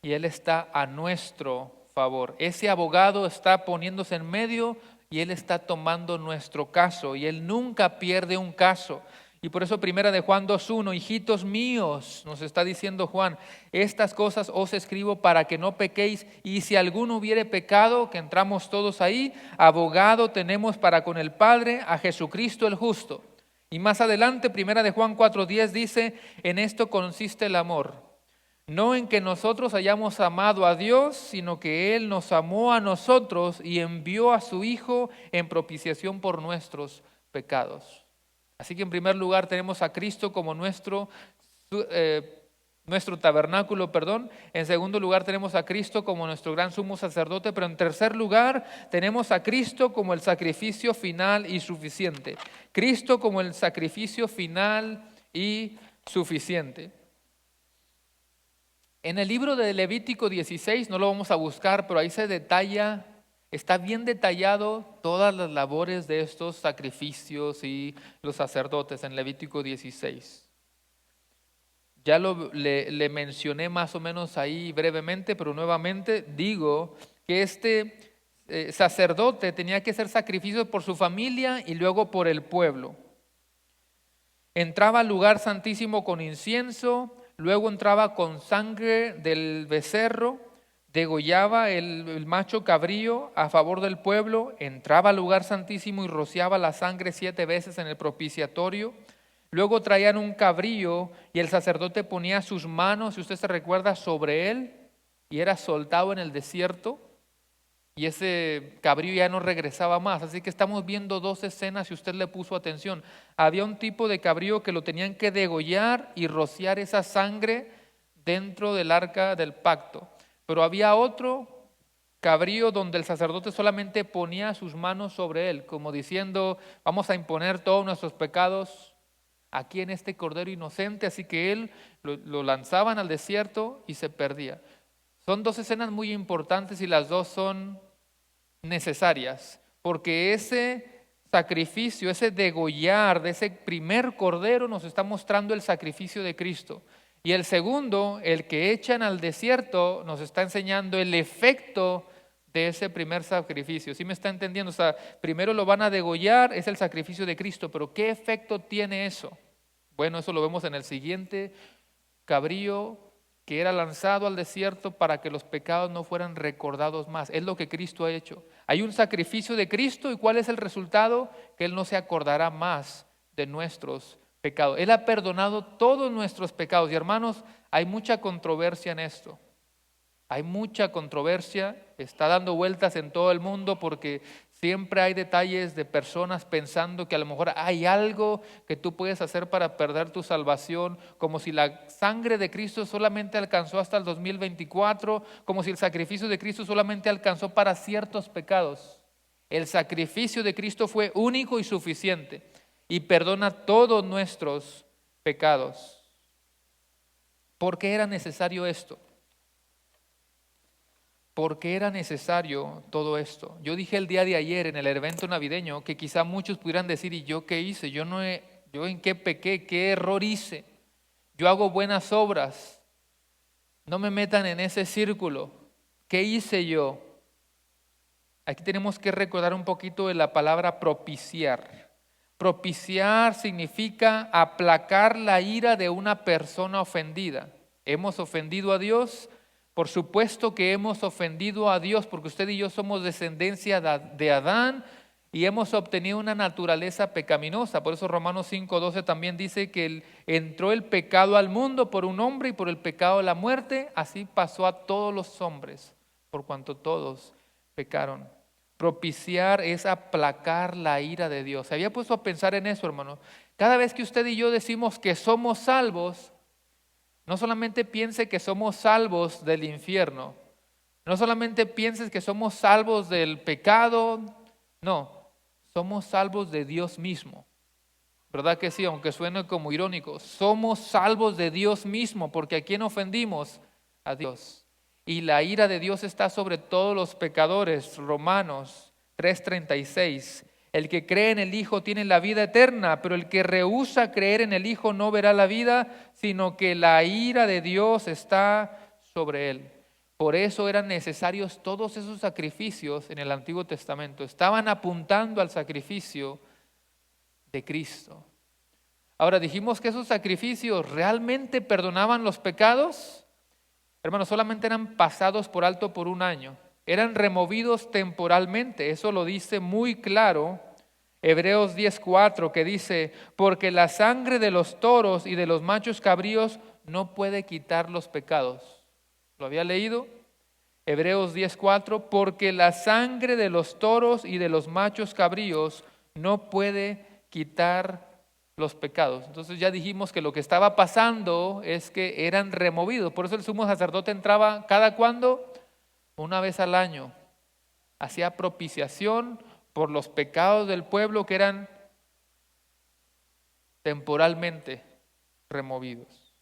Y Él está a nuestro favor. Ese abogado está poniéndose en medio y Él está tomando nuestro caso. Y Él nunca pierde un caso. Y por eso primera de Juan 2:1, hijitos míos, nos está diciendo Juan, estas cosas os escribo para que no pequéis. Y si alguno hubiere pecado, que entramos todos ahí, abogado tenemos para con el Padre, a Jesucristo el justo. Y más adelante, primera de Juan 4:10 dice, en esto consiste el amor, no en que nosotros hayamos amado a Dios, sino que Él nos amó a nosotros y envió a su Hijo en propiciación por nuestros pecados. Así que en primer lugar tenemos a Cristo como nuestro tabernáculo, perdón. En segundo lugar tenemos a Cristo como nuestro gran sumo sacerdote, pero en tercer lugar tenemos a Cristo como el sacrificio final y suficiente. Cristo como el sacrificio final y suficiente. En el libro de Levítico 16, no lo vamos a buscar, pero ahí se detalla, está bien detallado todas las labores de estos sacrificios y los sacerdotes en Levítico 16. Ya le mencioné más o menos ahí brevemente, pero nuevamente digo que este sacerdote tenía que hacer sacrificios por su familia y luego por el pueblo. Entraba al lugar santísimo con incienso, luego entraba con sangre del becerro, degollaba el macho cabrío a favor del pueblo, entraba al lugar santísimo y rociaba la sangre 7 veces en el propiciatorio. Luego traían un cabrío y el sacerdote ponía sus manos, si usted se recuerda, sobre él y era soltado en el desierto. Y ese cabrío ya no regresaba más. Así que estamos viendo dos escenas, si usted le puso atención. Había un tipo de cabrío que lo tenían que degollar y rociar esa sangre dentro del arca del pacto. Pero había otro cabrío donde el sacerdote solamente ponía sus manos sobre él, como diciendo, vamos a imponer todos nuestros pecados aquí en este cordero inocente. Así que él lo lanzaban al desierto y se perdía. Son dos escenas muy importantes y las dos son necesarias, porque ese sacrificio, ese degollar de ese primer cordero nos está mostrando el sacrificio de Cristo. Y el segundo, el que echan al desierto, nos está enseñando el efecto de ese primer sacrificio. ¿Sí me está entendiendo? O sea, primero lo van a degollar, es el sacrificio de Cristo, pero ¿qué efecto tiene eso? Bueno, eso lo vemos en el siguiente cabrío que era lanzado al desierto para que los pecados no fueran recordados más. Es lo que Cristo ha hecho. Hay un sacrificio de Cristo y ¿cuál es el resultado? Que Él no se acordará más de nuestros pecados. Él ha perdonado todos nuestros pecados. Y hermanos, hay mucha controversia en esto. Hay mucha controversia, está dando vueltas en todo el mundo porque siempre hay detalles de personas pensando que a lo mejor hay algo que tú puedes hacer para perder tu salvación, como si la sangre de Cristo solamente alcanzó hasta el 2024, como si el sacrificio de Cristo solamente alcanzó para ciertos pecados. El sacrificio de Cristo fue único y suficiente y perdona todos nuestros pecados. ¿Por qué era necesario esto? ¿Por qué era necesario todo esto? Yo dije el día de ayer en el evento navideño que quizá muchos pudieran decir, ¿y yo qué hice? Yo en qué pequé, qué error hice. Yo hago buenas obras. No me metan en ese círculo. ¿Qué hice yo? Aquí tenemos que recordar un poquito de la palabra propiciar. Propiciar significa aplacar la ira de una persona ofendida. Hemos ofendido a Dios. Por supuesto que hemos ofendido a Dios, porque usted y yo somos descendencia de Adán y hemos obtenido una naturaleza pecaminosa. Por eso Romanos 5:12 también dice que entró el pecado al mundo por un hombre y por el pecado la muerte. Así pasó a todos los hombres, por cuanto todos pecaron. Propiciar es aplacar la ira de Dios. ¿Se había puesto a pensar en eso, hermano? Cada vez que usted y yo decimos que somos salvos, no solamente piense que somos salvos del infierno, no solamente pienses que somos salvos del pecado, no, somos salvos de Dios mismo. ¿Verdad que sí? Aunque suene como irónico, somos salvos de Dios mismo, porque ¿a quién ofendimos? A Dios. Y la ira de Dios está sobre todos los pecadores. Romanos 3:36. El que cree en el Hijo tiene la vida eterna, pero el que rehúsa creer en el Hijo no verá la vida, sino que la ira de Dios está sobre él. Por eso eran necesarios todos esos sacrificios en el Antiguo Testamento. Estaban apuntando al sacrificio de Cristo. Ahora, dijimos que esos sacrificios realmente perdonaban los pecados. Hermanos, solamente eran pasados por alto por un año. Eran removidos temporalmente. Eso lo dice muy claro Hebreos 10:4, que dice: porque la sangre de los toros y de los machos cabríos no puede quitar los pecados. ¿Lo había leído? Hebreos 10:4, porque la sangre de los toros y de los machos cabríos no puede quitar los pecados. Entonces ya dijimos que lo que estaba pasando es que eran removidos. Por eso el sumo sacerdote entraba ¿cada cuándo? Una vez al año. Hacía propiciación por los pecados del pueblo que eran temporalmente removidos.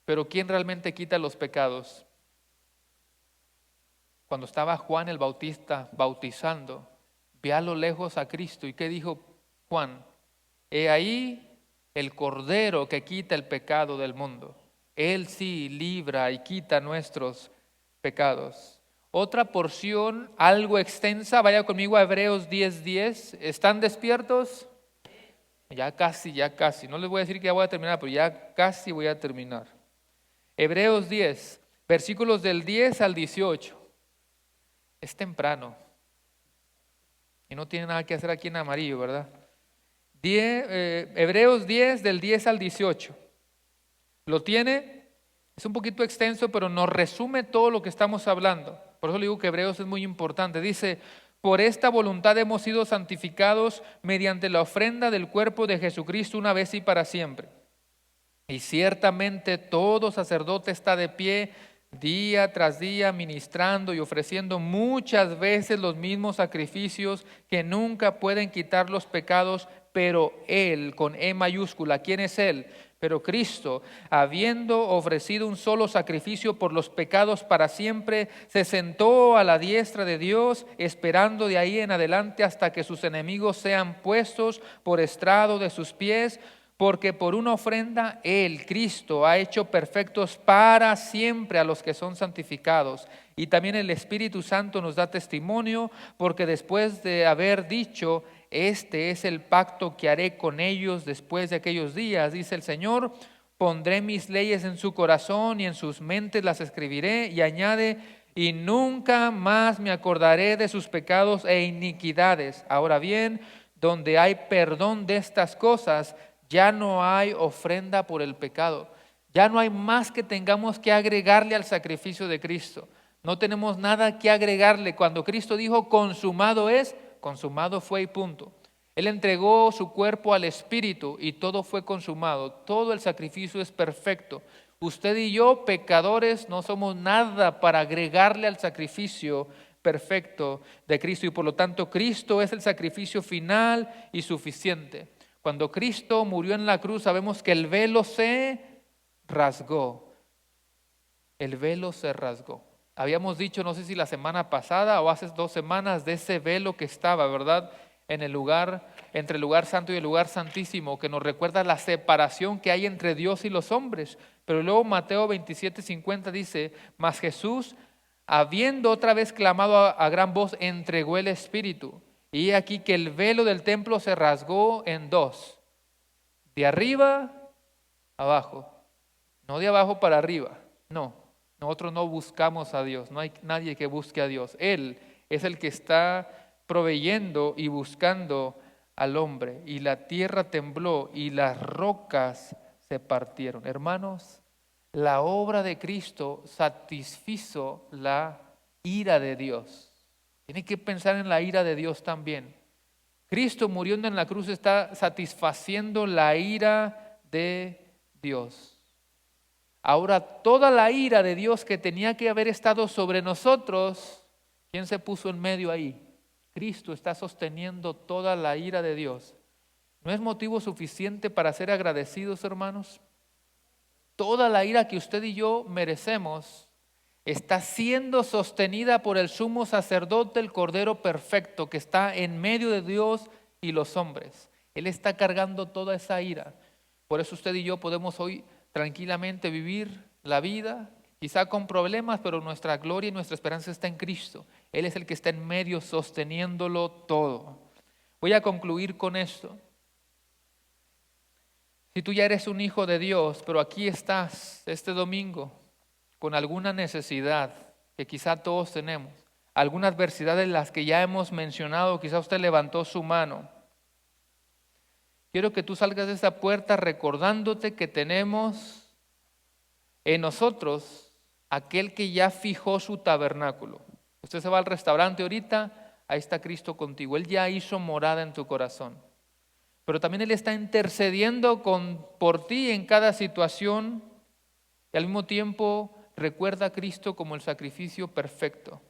Pero ¿quién realmente quita los pecados? Cuando estaba Juan el Bautista bautizando, ve a lo lejos a Cristo. ¿Y qué dijo Juan? He ahí el Cordero que quita el pecado del mundo. Él sí libra y quita nuestros pecados. Otra porción algo extensa, vaya conmigo a Hebreos 10:10. ¿Están despiertos? Ya casi. No les voy a decir que ya voy a terminar, pero ya casi voy a terminar. Hebreos 10, versículos del 10 al 18. Es temprano y no tiene nada que hacer aquí en amarillo, ¿verdad? Hebreos 10 del 10 al 18. ¿Lo tiene? Es un poquito extenso, pero nos resume todo lo que estamos hablando. Por eso le digo que Hebreos es muy importante. Dice: por esta voluntad hemos sido santificados mediante la ofrenda del cuerpo de Jesucristo una vez y para siempre. Y ciertamente todo sacerdote está de pie día tras día ministrando y ofreciendo muchas veces los mismos sacrificios que nunca pueden quitar los pecados, pero Él, con E mayúscula, ¿quién es Él? Pero Cristo, habiendo ofrecido un solo sacrificio por los pecados para siempre, se sentó a la diestra de Dios, esperando de ahí en adelante hasta que sus enemigos sean puestos por estrado de sus pies. Porque por una ofrenda Él, Cristo, ha hecho perfectos para siempre a los que son santificados. Y también el Espíritu Santo nos da testimonio, porque después de haber dicho: este es el pacto que haré con ellos después de aquellos días, dice el Señor, pondré mis leyes en su corazón y en sus mentes las escribiré. Y añade: y nunca más me acordaré de sus pecados e iniquidades. Ahora bien, donde hay perdón de estas cosas, ya no hay ofrenda por el pecado. Ya no hay más que tengamos que agregarle al sacrificio de Cristo. No tenemos nada que agregarle. Cuando Cristo dijo consumado es, consumado fue y punto. Él entregó su cuerpo al Espíritu y todo fue consumado. Todo el sacrificio es perfecto. Usted y yo, pecadores, no somos nada para agregarle al sacrificio perfecto de Cristo. Y por lo tanto, Cristo es el sacrificio final y suficiente. Cuando Cristo murió en la cruz, sabemos que el velo se rasgó. El velo se rasgó. Habíamos dicho, no sé si la semana pasada o hace 2 semanas, de ese velo que estaba, ¿verdad?, en el lugar, entre el lugar santo y el lugar santísimo, que nos recuerda la separación que hay entre Dios y los hombres. Pero luego Mateo 27:50 dice: mas Jesús, habiendo otra vez clamado a gran voz, entregó el Espíritu. Y aquí que el velo del templo se rasgó en 2, de arriba abajo, no de abajo para arriba, no, Nosotros no buscamos a Dios, no hay nadie que busque a Dios. Él es el que está proveyendo y buscando al hombre. Y la tierra tembló y las rocas se partieron. Hermanos, la obra de Cristo satisfizo la ira de Dios. Tiene que pensar en la ira de Dios también. Cristo muriendo en la cruz está satisfaciendo la ira de Dios. Ahora toda la ira de Dios que tenía que haber estado sobre nosotros, ¿quién se puso en medio ahí? Cristo está sosteniendo toda la ira de Dios. ¿No es motivo suficiente para ser agradecidos, hermanos? Toda la ira que usted y yo merecemos está siendo sostenida por el sumo sacerdote, el Cordero perfecto, que está en medio de Dios y los hombres. Él está cargando toda esa ira. Por eso usted y yo podemos hoy tranquilamente vivir la vida, quizá con problemas, pero nuestra gloria y nuestra esperanza está en Cristo. Él es el que está en medio sosteniéndolo todo. Voy a concluir con esto. Si tú ya eres un hijo de Dios, pero aquí estás este domingo con alguna necesidad que quizá todos tenemos, alguna adversidad de las que ya hemos mencionado, quizá usted levantó su mano. Quiero que tú salgas de esa puerta recordándote que tenemos en nosotros aquel que ya fijó su tabernáculo. Usted se va al restaurante ahorita, ahí está Cristo contigo. Él ya hizo morada en tu corazón. Pero también Él está intercediendo por ti en cada situación y al mismo tiempo recuerda a Cristo como el sacrificio perfecto.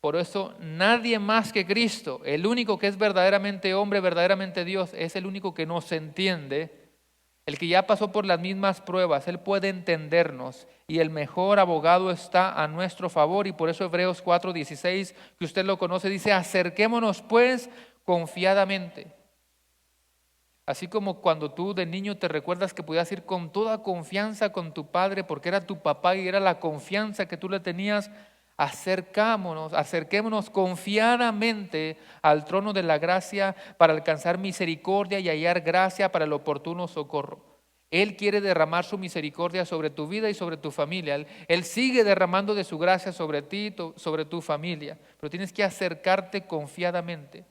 Por eso nadie más que Cristo, el único que es verdaderamente hombre, verdaderamente Dios, es el único que nos entiende, el que ya pasó por las mismas pruebas. Él puede entendernos y el mejor abogado está a nuestro favor. Y por eso Hebreos 4:16, que usted lo conoce, dice: acerquémonos pues confiadamente. Así como cuando tú de niño te recuerdas que podías ir con toda confianza con tu padre porque era tu papá y era la confianza que tú le tenías, acerquémonos confiadamente al trono de la gracia para alcanzar misericordia y hallar gracia para el oportuno socorro. Él quiere derramar su misericordia sobre tu vida y sobre tu familia. Él sigue derramando de su gracia sobre ti, sobre tu familia, pero tienes que acercarte confiadamente.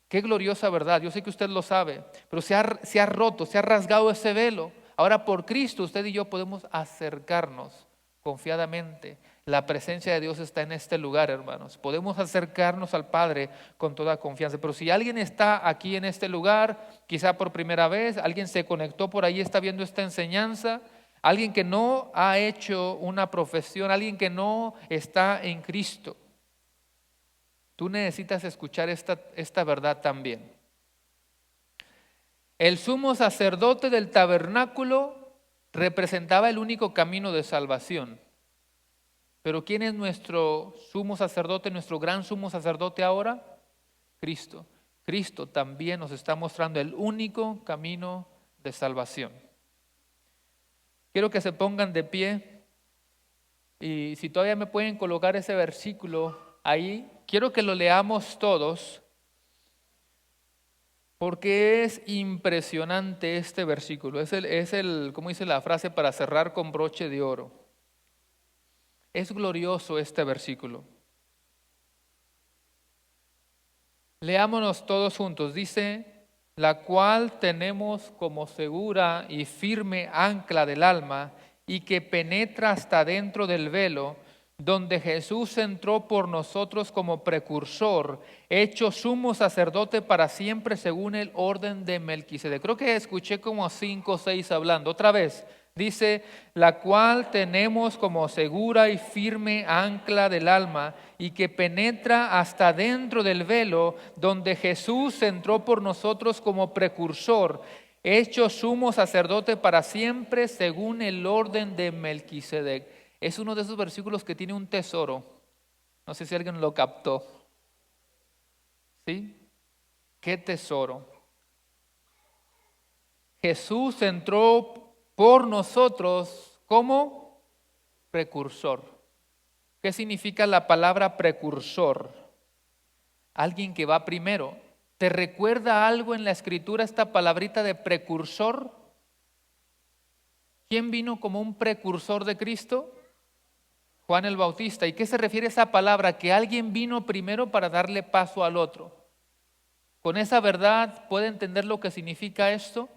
Qué gloriosa verdad, yo sé que usted lo sabe, pero se ha roto, se ha rasgado ese velo. Ahora por Cristo usted y yo podemos acercarnos confiadamente. La presencia de Dios está en este lugar, hermanos. Podemos acercarnos al Padre con toda confianza. Pero si alguien está aquí en este lugar, quizá por primera vez, alguien se conectó por ahí, está viendo esta enseñanza, alguien que no ha hecho una profesión, alguien que no está en Cristo, tú necesitas escuchar esta verdad también. El sumo sacerdote del tabernáculo representaba el único camino de salvación. Pero ¿quién es nuestro sumo sacerdote, nuestro gran sumo sacerdote ahora? Cristo. Cristo también nos está mostrando el único camino de salvación. Quiero que se pongan de pie y si todavía me pueden colocar ese versículo ahí, quiero que lo leamos todos porque es impresionante este versículo. Es el, ¿cómo dice la frase? Para cerrar con broche de oro. Es glorioso este versículo. Leámonos todos juntos. Dice: la cual tenemos como segura y firme ancla del alma y que penetra hasta dentro del velo, donde Jesús entró por nosotros como precursor, hecho sumo sacerdote para siempre según el orden de Melquisedec. Creo que escuché como 5 o 6 hablando. Otra vez, dice: la cual tenemos como segura y firme ancla del alma y que penetra hasta dentro del velo, donde Jesús entró por nosotros como precursor, hecho sumo sacerdote para siempre según el orden de Melquisedec. Es uno de esos versículos que tiene un tesoro. No sé si alguien lo captó. ¿Sí? ¿Qué tesoro? Jesús entró por nosotros como precursor. ¿Qué significa la palabra precursor? Alguien que va primero. ¿Te recuerda algo en la Escritura esta palabrita de precursor? ¿Quién vino como un precursor de Cristo? Juan el Bautista. ¿Y qué se refiere a esa palabra? Que alguien vino primero para darle paso al otro. Con esa verdad, ¿puede entender lo que significa esto?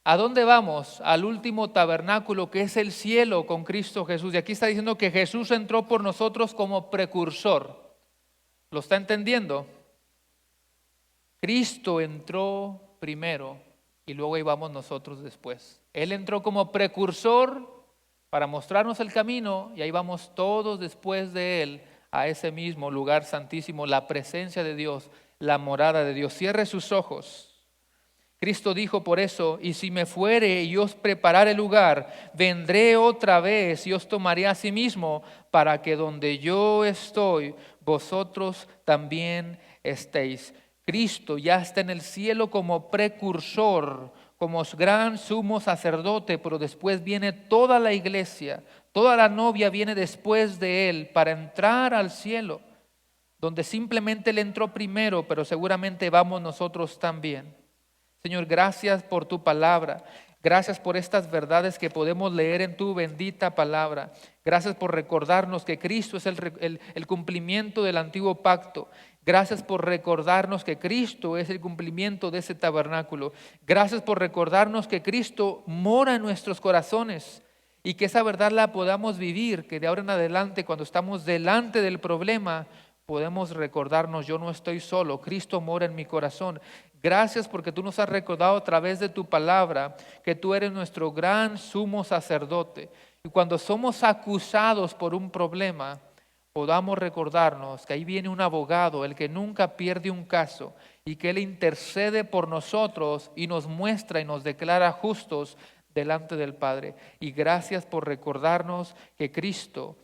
¿A dónde vamos? Al último tabernáculo, que es el cielo con Cristo Jesús. Y aquí está diciendo que Jesús entró por nosotros como precursor. ¿Lo está entendiendo? Cristo entró primero y luego íbamos nosotros después. Él entró como precursor para mostrarnos el camino y ahí vamos todos después de Él a ese mismo lugar santísimo, la presencia de Dios, la morada de Dios. Cierre sus ojos. Cristo dijo por eso: y si me fuere y os preparare lugar, vendré otra vez y os tomaré a sí mismo, para que donde yo estoy, vosotros también estéis. Cristo ya está en el cielo como precursor, como gran sumo sacerdote, pero después viene toda la iglesia, toda la novia viene después de Él para entrar al cielo, donde simplemente Él entró primero, pero seguramente vamos nosotros también. Señor, gracias por tu palabra. Gracias por estas verdades que podemos leer en tu bendita palabra. Gracias por recordarnos que Cristo es el cumplimiento del antiguo pacto. Gracias por recordarnos que Cristo es el cumplimiento de ese tabernáculo. Gracias por recordarnos que Cristo mora en nuestros corazones y que esa verdad la podamos vivir, que de ahora en adelante, cuando estamos delante del problema, podemos recordarnos: yo no estoy solo, Cristo mora en mi corazón. Gracias porque tú nos has recordado a través de tu palabra que tú eres nuestro gran sumo sacerdote. Y cuando somos acusados por un problema, podamos recordarnos que ahí viene un abogado, el que nunca pierde un caso, y que Él intercede por nosotros y nos muestra y nos declara justos delante del Padre. Y gracias por recordarnos que Cristo,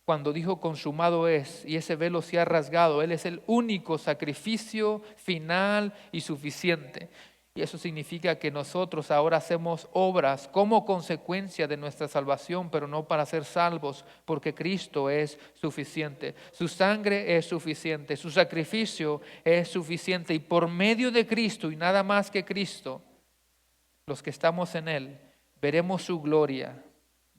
cuando dijo consumado es, y ese velo se ha rasgado, Él es el único sacrificio final y suficiente. Y eso significa que nosotros ahora hacemos obras como consecuencia de nuestra salvación, pero no para ser salvos, porque Cristo es suficiente. Su sangre es suficiente, su sacrificio es suficiente. Y por medio de Cristo y nada más que Cristo, los que estamos en Él, veremos su gloria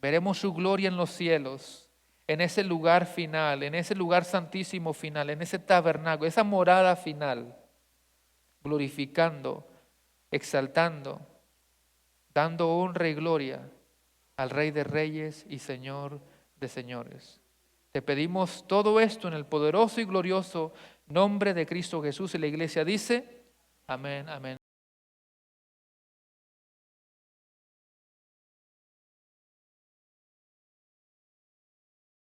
en los cielos, en ese lugar final, en ese lugar santísimo final, en ese tabernáculo, esa morada final, glorificando, exaltando, dando honra y gloria al Rey de Reyes y Señor de Señores. Te pedimos todo esto en el poderoso y glorioso nombre de Cristo Jesús, y la iglesia dice: amén, amén.